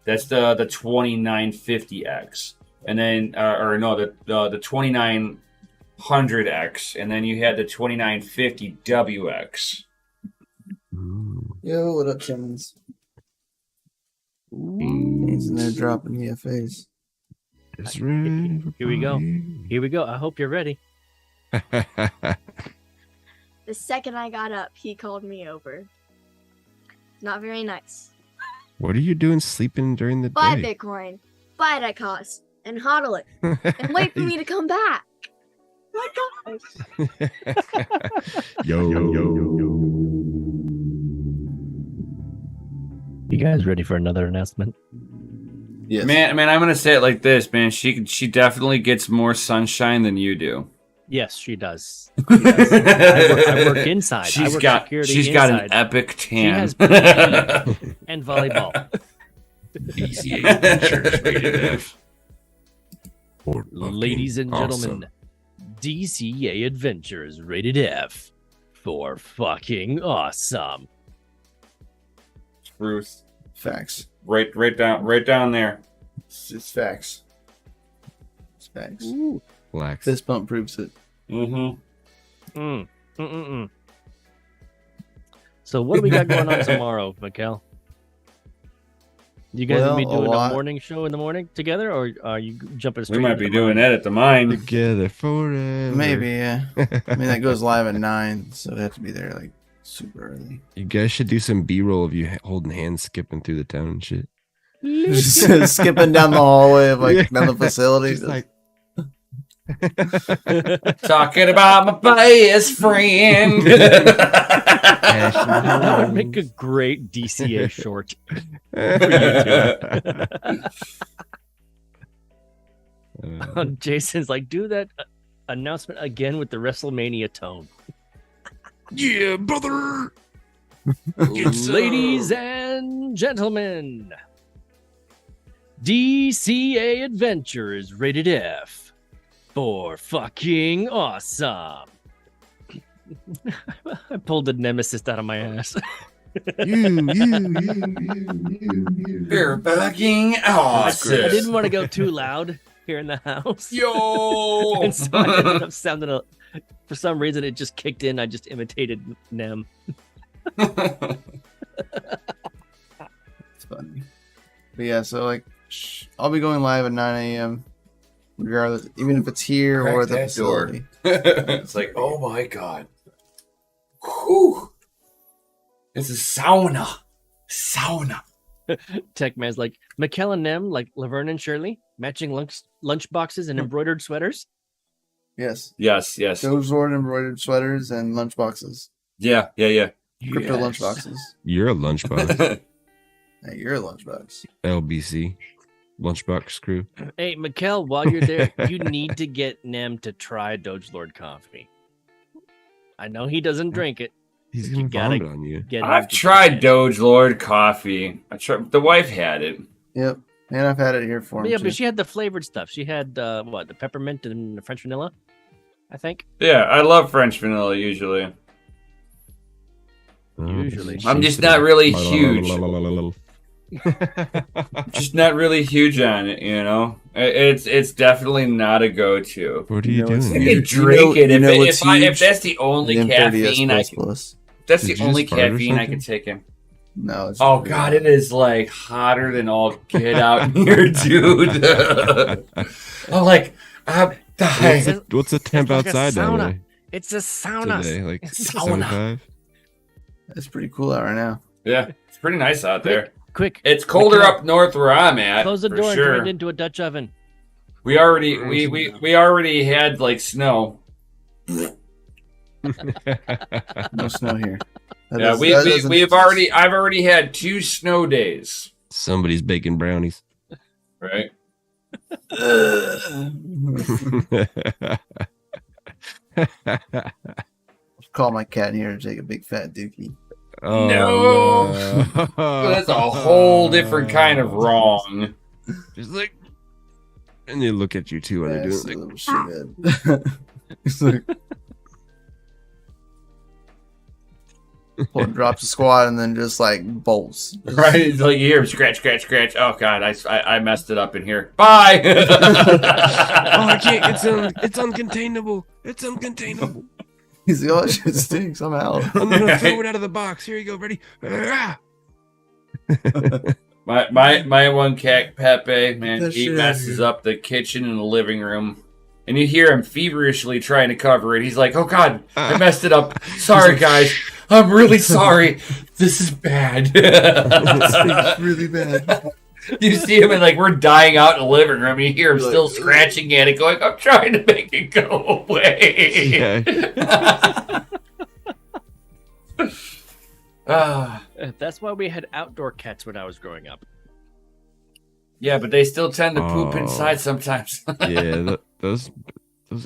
That's the 2950X. And then the 2900X, and then you had the 2950WX. Ooh. Yo, what up, Simmons? He's in there dropping EFAs. It's ready for Here we go. party. Here we go. I hope you're ready. The second I got up, he called me over. Not very nice. What are you doing sleeping during the Buy day? Bitcoin, buy it at cost, and hodl it, and wait for me to come back. My gosh. yo. You guys ready for another announcement? Yes. Man, I'm gonna say it like this, man. She definitely gets more sunshine than you do. Yes, she does. She does. I work inside. I work security She's got an inside. epic tan. has and volleyball. DCA Adventures rated F. For Ladies and fucking gentlemen, DCA Adventures rated F for fucking awesome. Truth. Facts. Right down there. It's facts. It's facts. awesome. Relax. This bump proves it. Mm-hmm. So what do we got going on tomorrow, Mikkel? You guys gonna be Well, a doing a lot. morning show in the morning together, or are you jumping straight? We might into be the doing mine? that at the mine. Together forever. Maybe, yeah. I mean, that goes live at 9, so we have to be there like super early. You guys should do some B-roll of you holding hands, skipping through the town and shit. Just skipping down the hallway of like down the facility. Just like Talking about my best friend. That would make a great DCA short. Jason's like, do that announcement again with the WrestleMania tone. yeah, brother. Ladies and gentlemen, DCA Adventure is rated F for fucking awesome. I pulled the nemesis out of my ass. you. You're fucking awesome. I didn't want to go too loud here in the house. Yo. And so I ended up sounding for some reason it just kicked in. I just imitated Nem. It's funny. But yeah, so like, I'll be going live at 9 a.m. regardless, even if it's here Crack or the that door. facility. It's like, oh my god. Whew. It's a sauna. Sauna. Tech Man's like, Mikkel and them, like Laverne and Shirley, matching lunch boxes and embroidered sweaters. Yes. Yes. DogeLord embroidered sweaters and lunchboxes. Yeah. Crypto Yes. lunchboxes. You're a lunchbox. Hey, you're a lunchbox. LBC. Lunchbox crew. Hey, Mikkel, while you're there, you need to get Nem to try DogeLord coffee. I know he doesn't drink it. He's You gonna gotta vomit on you. Get him I've to tried try it. DogeLord coffee. The wife had it. Yep. And I've had it here for him. Yeah, too. but she had the flavored stuff. She had what, the peppermint and the French vanilla, I think. Yeah, I love French vanilla usually. Usually. I'm just not really huge. Just not really huge on it, you know. It's definitely not a go-to. What are you it's- I doing? can dude? drink it what's if huge? that's the only The caffeine I M30S++. can. That's Did the you only just fart or caffeine I something? can take in. No. It's Oh just god, really it is like hotter than all get out here, dude. I'm like, I'm dying. What's the temp like a outside down sauna. there It's a sauna. today? Like Sauna. 75? It's pretty cool out right now. Yeah, it's pretty nice out there. Quick, It's colder Mikhail, up north where I'm at. close the for door and sure. turn it into a Dutch oven. We already had like snow. No snow here. That Yeah, doesn't- I've already had 2 snow days. Somebody's baking brownies. Right? Call my cat in here to take a big fat dookie. Oh, No. no. That's a whole different kind of wrong. Just like, and they look at you too while they're That's doing a it. little shithead. It's like, drops a squat and then just like bolts. Right? It's like you hear him scratch. Oh god, I messed it up in here. Bye. Oh, I can't. It's uncontainable. It's uncontainable. He's like, oh, shit stinks. I'm out. I'm gonna throw it out of the box. Here you go. Ready? Ah! My one cat Pepe, man, That he shit messes out up the kitchen and the living room. And you hear him feverishly trying to cover it. He's like, oh god, I messed it up. Sorry guys. I'm really sorry. This is bad. It's really bad. You see him and like we're dying out in the living room. And you hear him You're still like, scratching at it, going, I'm trying to make it go away. Yeah. Ah, That's why we had outdoor cats when I was growing up. yeah, but they still tend to poop Oh. inside sometimes. Yeah, those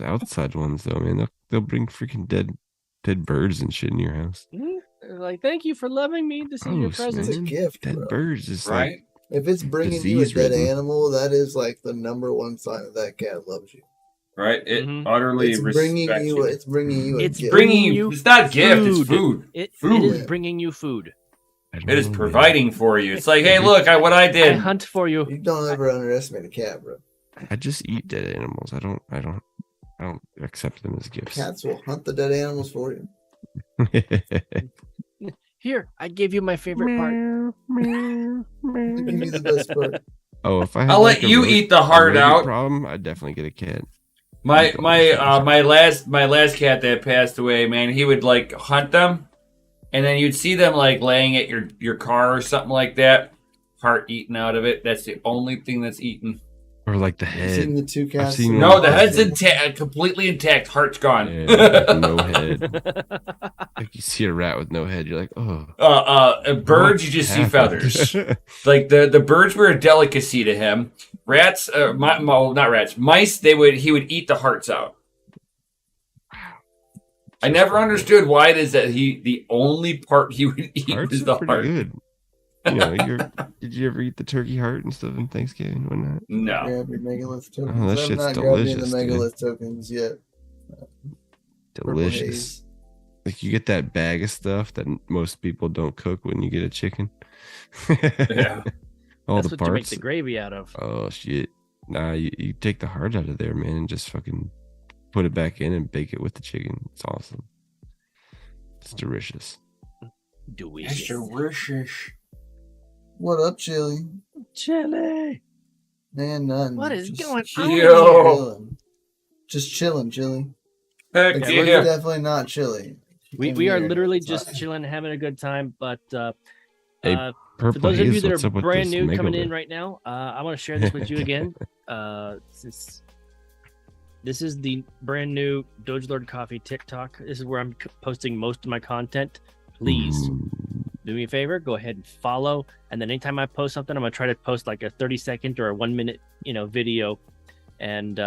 outside ones though, man, they'll bring freaking dead birds and shit in your house. Like, thank you for loving me. This is your Gross, present. It's a man. gift, Dead bro. birds is Right? like If it's bringing you a dead Disease-ridden. animal, that is like the number one sign that that cat loves you. Right? It Mhm. utterly It's bringing respects you. you. It's bringing you. A It's gift. Bringing you you. It's not a gift. It's food. It Food. is bringing you food. It is providing for you. It's like, hey, look, what I I did. hunt for you. You don't ever underestimate a cat, bro. I just eat dead animals. I don't accept them as gifts. Cats will hunt the dead animals for you. Here, I gave you my favorite part. Give me the best part. Oh, if I had I'll like let a you rodent- eat the a heart rodent out. problem, I'd definitely get a cat. My last cat that passed away, man, he would like hunt them, and then you'd see them like laying at your car or something like that. Heart eaten out of it. That's the only thing that's eaten. Or like the You seen head. the two cats? seen No, one. the head's intact, completely intact. Heart's gone. Yeah, like no head. Like you see a rat with no head, you're like, oh. Birds, you just see feathers. Like the birds were a delicacy to him. Rats, not rats, mice. He would eat the hearts out. I never understood why it is that the only part he would eat Hearts is are the pretty heart. good. You know, did you ever eat the turkey heart and stuff on Thanksgiving and whatnot? No. Grab your megalith tokens. Oh, that I'm shit's not grabbing the delicious, dude. megalith tokens yet. Purple Delicious. haze. Like you get that bag of stuff that most people don't cook when you get a chicken. Yeah. All That's the what you make parts. the gravy out of. Oh shit. Nah, you take the heart out of there, man, and just fucking put it back in and bake it with the chicken. It's awesome. It's delicious. Delicious. Delicious. What up, Chili? Chili. Man, nothing. What is Just going on chilling. Just chilling, Chili. Heck It's yeah. definitely not chilly. We are Here, literally it's just hot. chilling, having a good time. But Hey, for Purple those of you Haze, that what's are up with brand this new coming megalith? in right now, I want to share this with you again. Since this is the brand new DogeLord Coffee TikTok. This is where I'm posting most of my content. Please do me a favor, go ahead and follow. And then anytime I post something, I'm gonna try to post like a 30-second or a 1-minute, video. And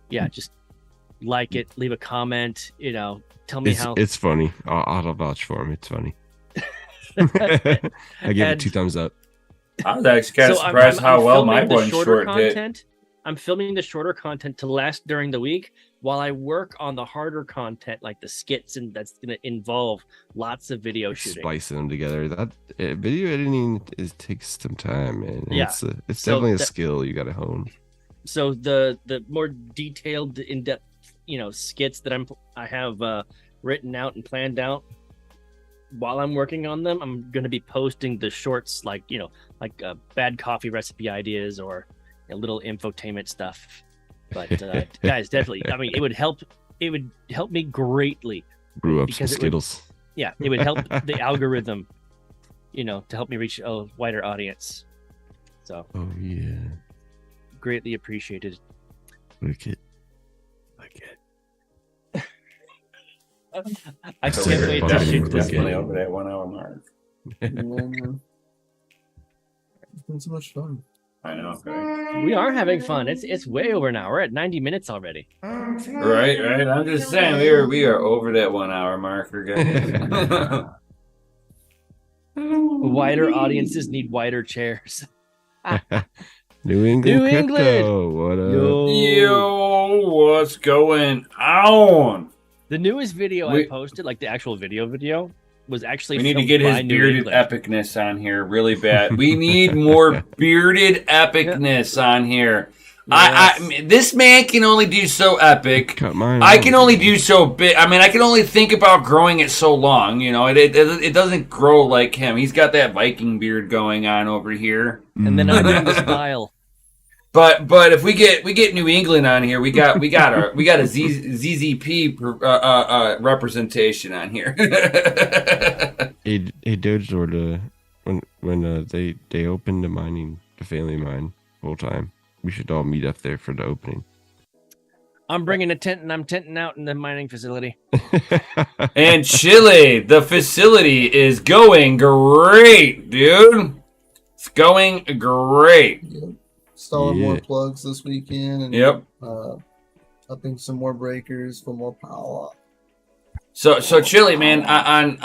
yeah, just like it, leave a comment, tell me how It's funny. I'll vouch for him. It's funny. I give it And- 2 thumbs up. I was actually kind of So I'm- surprised I'm how well filming my the one shorter short hit. content. I'm filming the shorter content to last during the week while I work on the harder content, like the skits, and that's going to involve lots of video shooting. Splicing them together. That video editing takes some time, man. And Yeah. it's So definitely a that- skill you got to hone. So the more detailed, in-depth, skits that I have written out and planned out, while I'm working on them, I'm going to be posting the shorts, like bad coffee recipe ideas or little infotainment stuff. But guys, definitely, I mean, it would help me greatly. Brew up some because it would- Skittles. Yeah, it would help the algorithm, to help me reach a wider audience. So Oh yeah. greatly appreciated. Look it. I So can't we're wait to definitely- shoot this. definitely over that 1 hour mark. Man, it's been so much fun. I know, right? We are having fun. It's way over now. We're at 90 minutes already. Right. I'm just saying we are over that 1 hour marker, guys. Wider audiences need wider chairs. New England New crypto. What up? Yo, what's going on? The newest video We- I posted, like the actual video, was actually We need to filmed get his by New bearded England. epicness on here really bad. We need more bearded epicness on here. Yes. This man can only do so epic. Cut mine I off. can only do so big. I mean, I can only think about growing it so long. It doesn't grow like him. He's got that Viking beard going on over here. And then I'm doing the style. But if we get New England on here, we got a ZZP representation on here. Hey, DogeLord, when they open the family mine full time, we should all meet up there for the opening. I'm bringing a tent and I'm tenting out in the mining facility. And Chile, the facility is going great, dude. It's going great. Yep. Installing more Yeah. plugs this weekend and Yep. upping some more breakers for more power. So Chili, man, on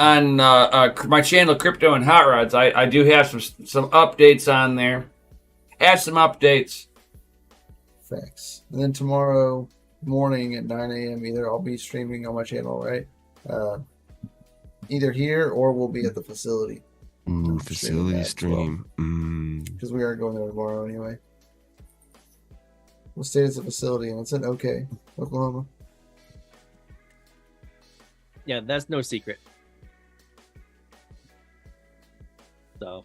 my channel, Crypto and Hot Rods, I do have some updates on there. Have some updates. Facts. And then tomorrow morning at 9 a.m. either I'll be streaming on my channel, right? Either here or we'll be at the facility Ooh, Stream facility that as well. stream. because we are going there tomorrow anyway. We'll stay at the facility and it's in OK, Oklahoma. Yeah, that's no secret. So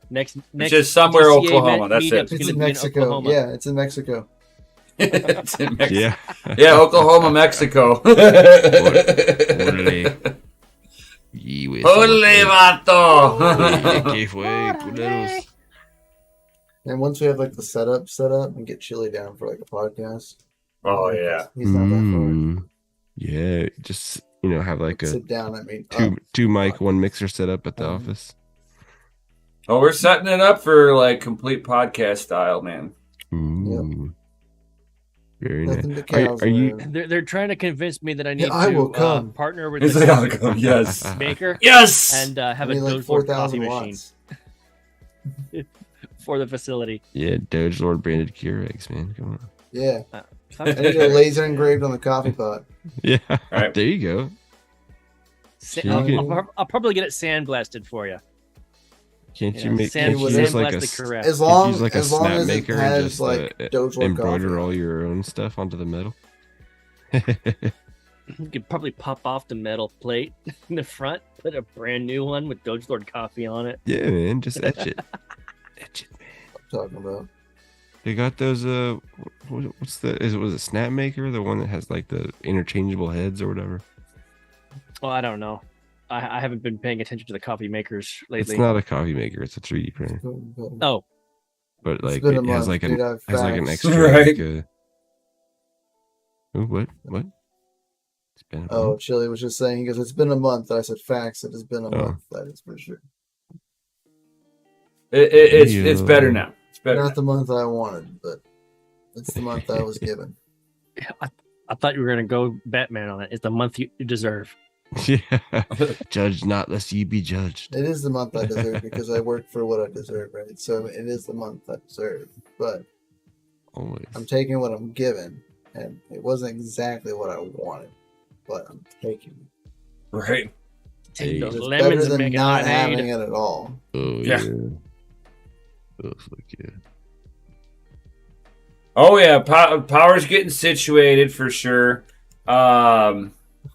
next just somewhere DCA Oklahoma, that's meetup's it. It's gonna in be Mexico. Oklahoma. Yeah, it's in Mexico. It's in Mexico. Yeah. Yeah, Oklahoma, Mexico. Órale. Y güey, Holy vato. ¿Qué fue, culeros? And once we have like the setup set up and get Chili down for like a podcast. Oh yeah. He's not that far. Mm. Yeah, just have like a Sit down, I mean. two mic, one mixer set up at the office. Oh, we're setting it up for like complete podcast style, man. Ooh. Very nice. Nothing but cows Are you? around. They're trying to convince me that I need I will to come. partner with It's the like, coffee I'll come, yes. maker Yes. and have I a need like DogeLord coffee 4,000 machine watts. for the facility. Yeah, DogeLord branded Keurigs, man. Come on. Yeah. I need a laser engraved on the coffee pot. Yeah. right. There you go. I'll probably get it sandblasted for you. Can't Yeah, you make? sand- Can't you sandblast use like the a? correct. As Can't long, use like a as, long snap as it maker and has just like DogeLord embroider coffee. all your own stuff onto the metal. You could probably pop off the metal plate in the front, put a brand new one with DogeLord coffee on it. Yeah, man, just etch it. Etch it, man. I'm talking about. They got those. What's the? Was it Snap Maker? The one that has like the interchangeable heads or whatever. Well, I don't know. I haven't been paying attention to the coffee makers lately. It's not a coffee maker. It's a 3D printer. Oh, But It's like been a it has month, like dude, an I've has like an faxed. extra. Right. Like, what? It's been a Oh, month? Chili was just saying, he goes, it's been a month. I said, facts, it has been a Oh. month. That is for sure. It's better now. It's better. Not the month I wanted, but it's the month I was given. I thought you were gonna go Batman on it. It's the month you deserve. Yeah. Judge not lest ye be judged. It is the month I deserve because I work for what I deserve, right? So it is the month I deserve. But Always. I'm taking what I'm given, and it wasn't exactly what I wanted, but I'm taking it. Right. Take Hey. those It's lemons better and than make a not lemonade. having it at all. Oh Yeah. yeah. Oh fuck yeah. Oh yeah, power's getting situated for sure.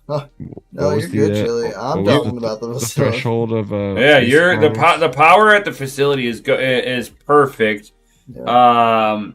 What No, was you're the, good, Chili. I'm what was talking about the the facility. threshold of Yeah, basic you're the allowance? power at the facility is perfect. Yeah.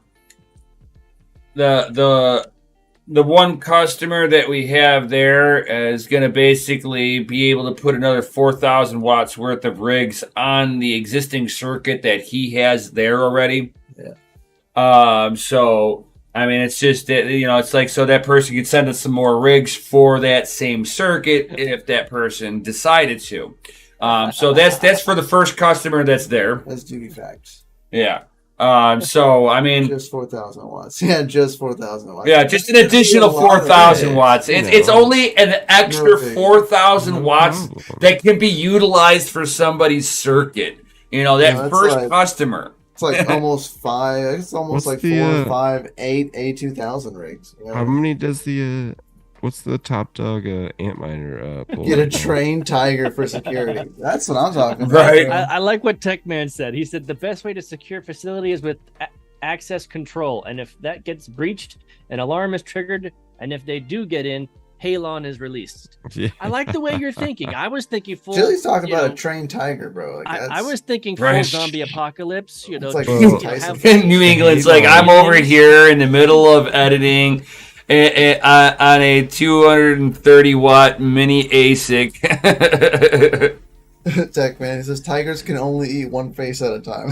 The one customer that we have there is going to basically be able to put another 4,000 watts worth of rigs on the existing circuit that he has there already. Yeah. So I mean, it's just that, you know, it's like, so that person could send us some more rigs for that same circuit if that person decided to. So that's for the first customer that's there. That's duty facts. Yeah. So I mean, Just 4,000 watts. Yeah, just 4,000 watts. yeah, just an additional That's a lot of 4,000 rigs. watts. It's No. only an extra No big. 4,000 No watts problem. that can be utilized for somebody's circuit. You know, that Yeah, that's first like- customer. It's like almost five. It's almost What's like the, 4, 5, 8 A2000 rigs. You know? How many does the what's the top dog ant miner pull? Get a right now? trained tiger for security. That's what I'm talking about. Right. bro. I like what Techman said. He said the best way to secure facility is with access control, and if that gets breached, an alarm is triggered, and if they do get in, Halon is released. Yeah. I like the way you're thinking. I was thinking full. Chili's talking you about know, a trained tiger, bro. Like, I was thinking full Right. zombie apocalypse. You know, It's like just, Well, you know, Tyson. have- In New England's like, I'm over here in the middle of editing on a 230 watt mini ASIC. Tech man. He says tigers can only eat one face at a time.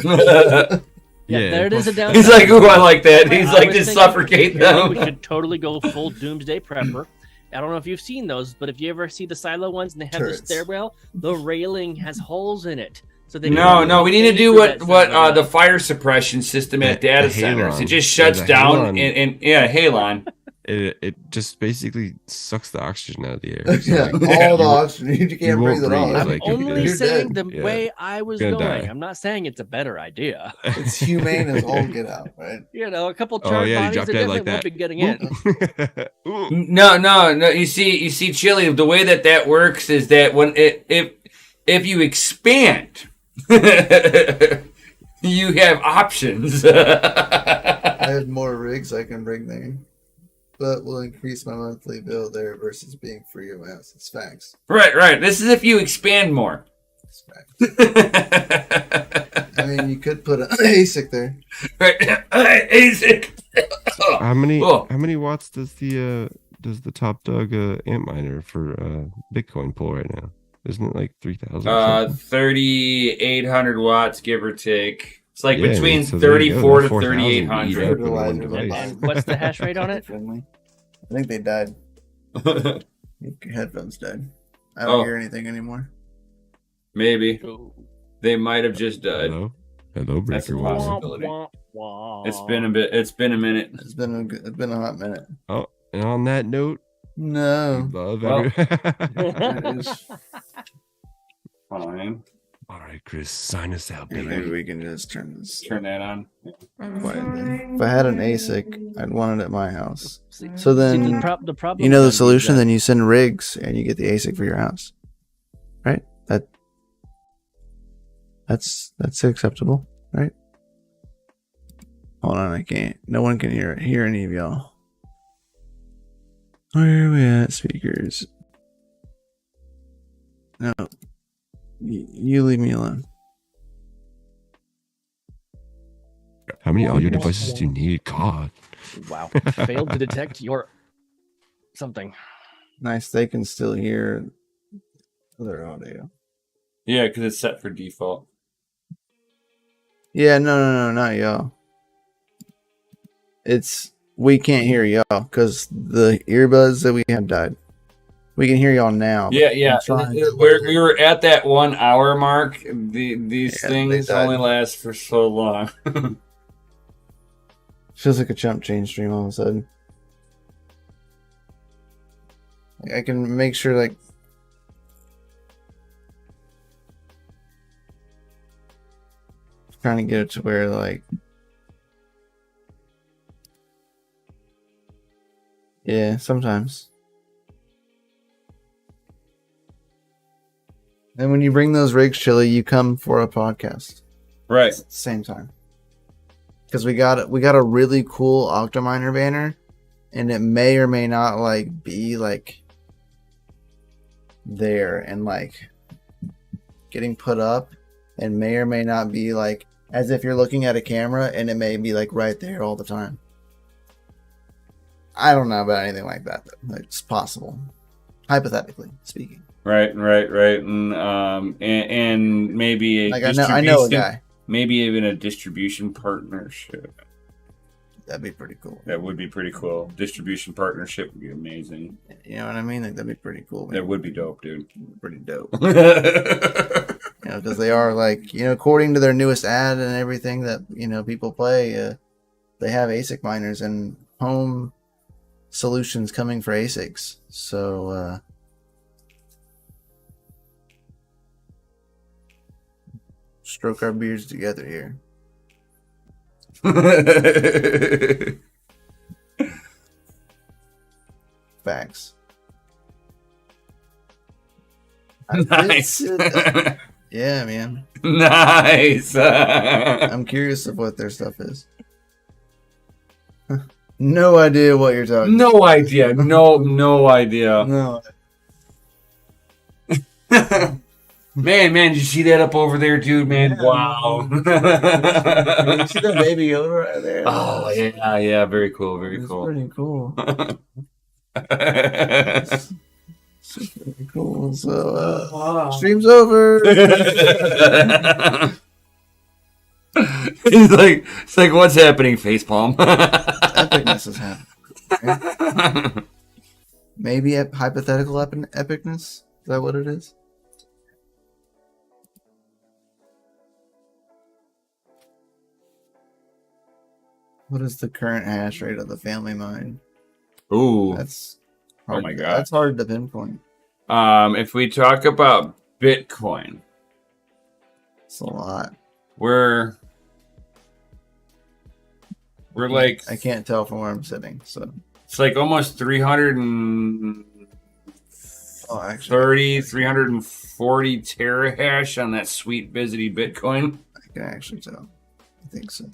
Yeah, Yeah. there it is. A downside. He's like, ooh, I like that. He's I like, was just thinking, suffocate Harry, them. We should totally go full doomsday prepper. I don't know if you've seen those, but if you ever see the silo ones and they have Turrets. the stairwell, the railing has holes in it. So they No, we need to do what the fire suppression system at The data Halon. centers. It just shuts The down Halon. and yeah, Halon. It just basically sucks the oxygen out of the air. So, yeah, like, all the you- oxygen. You can't won't breathe at all. breathe, I'm like, only you're saying dead. the Yeah. way I was Gonna going. die. I'm not saying it's a better idea. It's humane as all get out, right? You know, a couple Oh, charred yeah, you bodies dropped that dead definitely like won't that. be getting in. Ooh. No. You see, Chili. The way that works is that when if you expand, you have options. I have more rigs I can bring there, but will increase my monthly bill there versus being free of my house. It's facts. Right. This is if you expand more. It's facts. I mean, you could put an ASIC there. Right. ASIC. How many Oh. how many watts does the top dog ant miner for Bitcoin pull right now? Isn't it like 3,000? 3,800 watts, give or take. It's like Yeah, between so there you go. 34 to 4,000 would eat 3,800. up in one Fertilizer. device. And what's the hash rate on it? Friendly. I think they died. Your headphones died. I don't Oh. hear anything anymore. Maybe they might have just died. Hello, That's a breaker one. possibility. Wah, wah, wah. It's been a bit. It's been a minute. It's been a hot minute. Oh, and on that note, No. love Well. That is- Fine. All right, Chris, sign us out, Maybe baby. we can just turn this Turn that on. quietly. If I had an ASIC, I'd want it at my house. See- So then, the problem you know the then is solution? that- Then you send rigs and you get the ASIC for your house, right? That's acceptable, right? Hold on, I can't. No one can hear any of y'all. Where are we at? Speakers. No, you leave me alone. How many audio devices do you need? God. Wow. Failed to detect your something. Nice. They can still hear other audio. Yeah, because it's set for default. Yeah, no, not y'all. We can't hear y'all because the earbuds that we have died. We can hear y'all now. Yeah. We were at that 1 hour mark. These things only last for so long. Feels like a chump change stream all of a sudden. I can make sure, like, trying to get it to where, like, yeah, sometimes. And when you bring those rigs, Chili, you come for a podcast Right. at the same time. Because we got a really cool Octominer banner, and it may or may not like be like there and like getting put up, and may or may not be like as if you're looking at a camera, and it may be like right there all the time. I don't know about anything like that, though. It's possible, hypothetically speaking. Right, and maybe a Like I know a guy. Maybe even a distribution partnership. That'd be pretty cool. That would be pretty cool. Distribution partnership would be amazing. You know what I mean? Like that'd be pretty cool. Man. That would be dope, dude. Pretty dope. You know, because they are like, you know, according to their newest ad and everything that, you know, people play, they have ASIC miners and home solutions coming for ASICs. So, stroke our beards together here. Facts. Nice. Yeah, man. Nice. I'm curious of what their stuff is. No idea what you're talking about. No idea. No idea. No. Man, did you see that up over there, dude? Man, Yeah. Wow. You see that baby over right there? Oh, yeah. Very cool. Very It's cool. pretty cool. It's pretty cool. So, stream's over. It's like, what's happening, facepalm? Epicness is happening. Maybe hypothetical epicness? Is that what it is? What is the current hash rate of the family mine? Ooh. That's Oh hard, my God. That's hard to pinpoint. If we talk about Bitcoin, It's a lot. we're like, I can't tell from where I'm sitting. So, it's like almost 330, oh, actually, 340 terahash on that sweet busy Bitcoin. I can actually tell. I think so.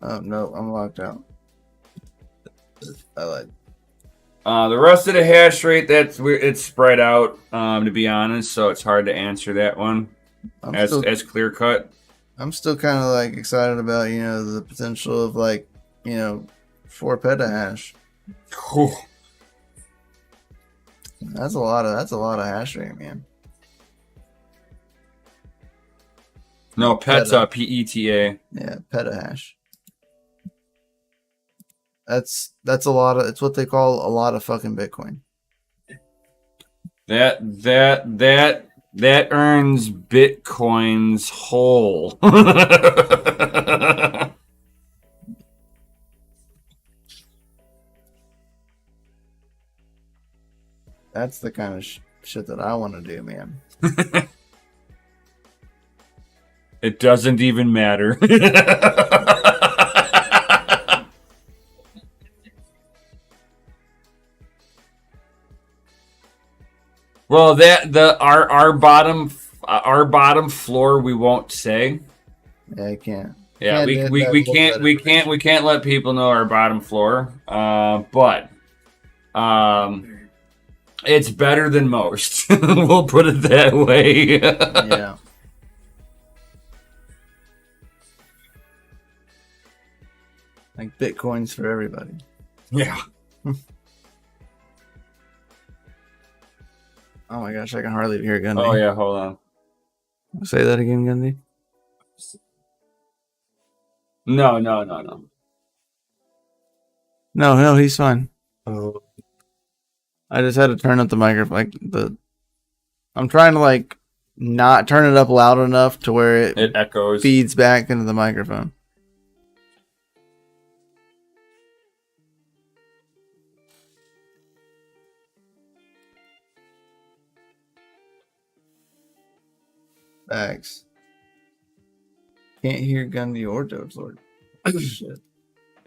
Oh no, I'm locked out. I lied. The rest of the hash rate, it's spread out, to be honest, so it's hard to answer that one as clear cut. I'm still kind of like excited about, you know, the potential of like, you know, 4 petahash. Whew. That's a lot of hash rate, man. No, PETA, PETA. Yeah, petahash. That's a lot of. It's what they call a lot of fucking Bitcoin. That earns Bitcoins whole. That's the kind of shit that I want to do, man. It doesn't even matter. Well, our bottom floor we won't say. Yeah, I can't. Yeah, we can't let people know our bottom floor. But it's better than most. We'll put it that way. Yeah. Like Bitcoins for everybody. Yeah. Oh my gosh, I can hardly hear Gundy. Oh yeah, hold on. Say that again, Gundy. No. No, he's fine. Oh. I just had to turn up the microphone. I'm trying to like not turn it up loud enough to where It echoes. feeds back into the microphone. Thanks. Can't hear Gundy or DogeLord. Shit.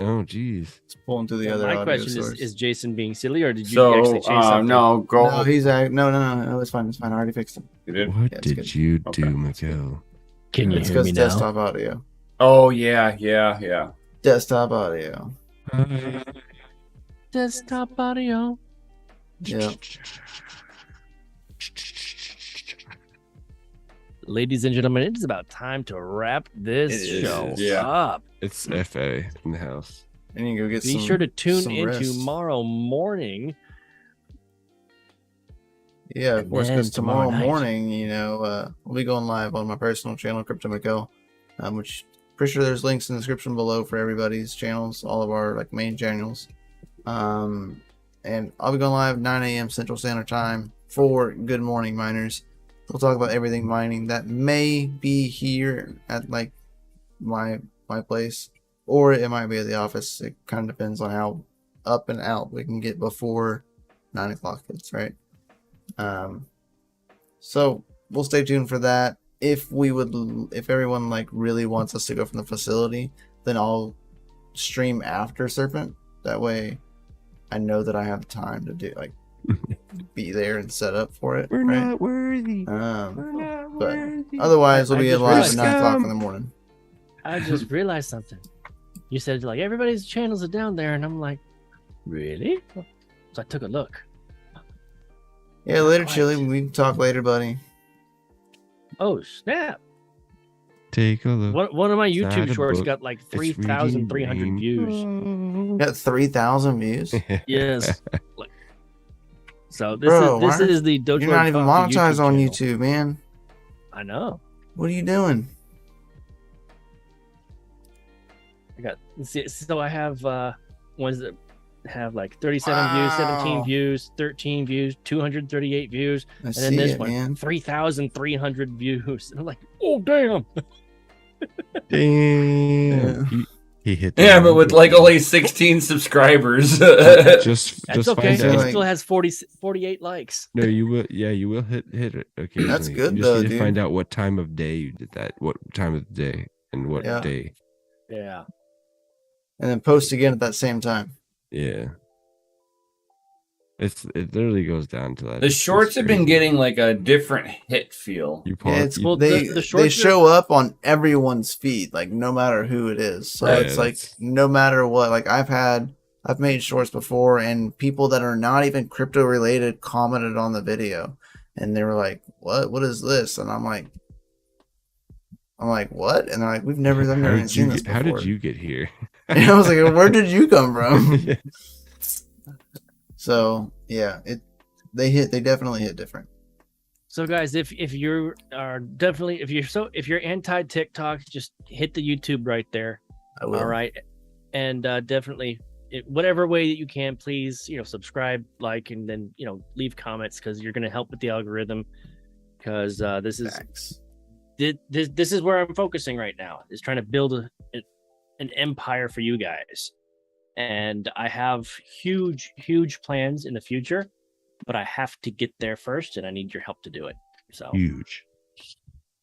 Oh, jeez. It's pulling through the Yeah, other my audio question source. is Jason being silly, or did you So, actually change something? no, go. No, no, it's fine. It's fine. I already fixed it. You did? What Yeah, it's did good. you Okay. do, Miguel? Can you It's hear me because now? desktop audio. Oh yeah. Desktop audio. Desktop audio. Yeah. Ladies and gentlemen, it is about time to wrap this It is, show yeah. up. It's FA in the house. And you go get Be some. sure to tune some in rest. tomorrow morning. Yeah, of And course, then because tomorrow tomorrow night. morning, we'll be going live on my personal channel, Crypto Miguel, which pretty sure there's links in the description below for everybody's channels, all of our like main channels. And I'll be going live 9 a.m. Central Standard Time for Good Morning Miners. We'll talk about everything mining that may be here at like my place, or it might be at the office. It kind of depends on how up and out we can get before 9 o'clock hits, right? So we'll stay tuned for that. If everyone like really wants us to go from the facility, then I'll stream after Serpent. That way I know that I have time to do like be there and set up for it. We're right? not worthy. But worthy. otherwise we'll I be just live at realized- 9 o'clock in the morning. I just realized something. You said like everybody's channels are down there, and I'm like, really? So I took a look. Yeah, later, Quite. Chili. We can talk later, buddy. Oh snap! Take a look. One of my Inside YouTube a shorts book, got like it's reading 3,300 rain. views. Got 3,000 views. Yes. So this Bro, is why this is the DogeLord You're not even Coffee monetized on channel. YouTube, man. I know. What are you doing? I got so I have ones that have like 37 views, 17 Wow. views, 13 views, 238 views, I and see then this it, one man. 3,300 views. And I'm like, oh damn! Damn. He hit. the Yeah, but with number. like only 16 subscribers. just That's okay. find So, It out. like- still has 48 likes. No, you will. Yeah, you will hit it occasionally. good, You just though, need to dude. find out what time of day you did that. What time of the day and what Yeah. day. Yeah. And then post again at that same time. Yeah. It literally goes down to that. The It's shorts have been crazy. getting like a different hit feel. You Yeah, pause. it's Well, they the shorts they are- show up on everyone's feed, like no matter who it is. So Right, it's like that's- no matter what. Like I've made shorts before, and people that are not even crypto related commented on the video, and they were like, "What? What is this?" And I'm like, "What?" And they're like, "I've never even seen this before." How did you get here? And I was like, "Where did you come from?" So yeah, they definitely hit different. So guys, if you are definitely if you're anti TikTok, just hit the YouTube right there. I will. All right, and definitely whatever way that you can, please subscribe, like, and then leave comments, because you're going to help with the algorithm. Because this is Facts. this is where I'm focusing right now, is trying to build an empire for you guys. And I have huge plans in the future, but I have to get there first, and I need your help to do it. So, Huge.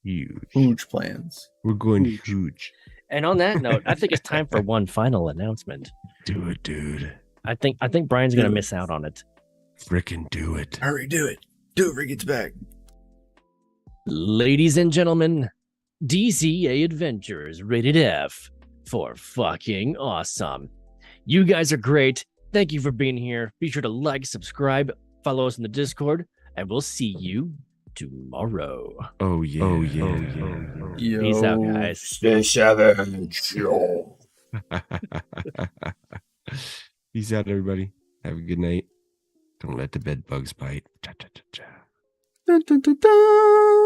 Huge plans. We're going Huge. huge. and on that note, I think it's time for one final announcement. Do it, dude. I think Brian's gonna Do it. miss out on it. Frickin' do it. Hurry, do it. Do it, Rick gets back. Ladies and gentlemen, DCA Adventures rated F for fucking awesome. You guys are great. Thank you for being here. Be sure to like, subscribe, follow us in the Discord, and we'll see you tomorrow. Oh yeah. Oh yeah. Peace out, guys. Stay savage. Yo. Yeah. Peace out, everybody. Have a good night. Don't let the bed bugs bite. Cha, cha, cha, cha. Dun, dun, dun, dun.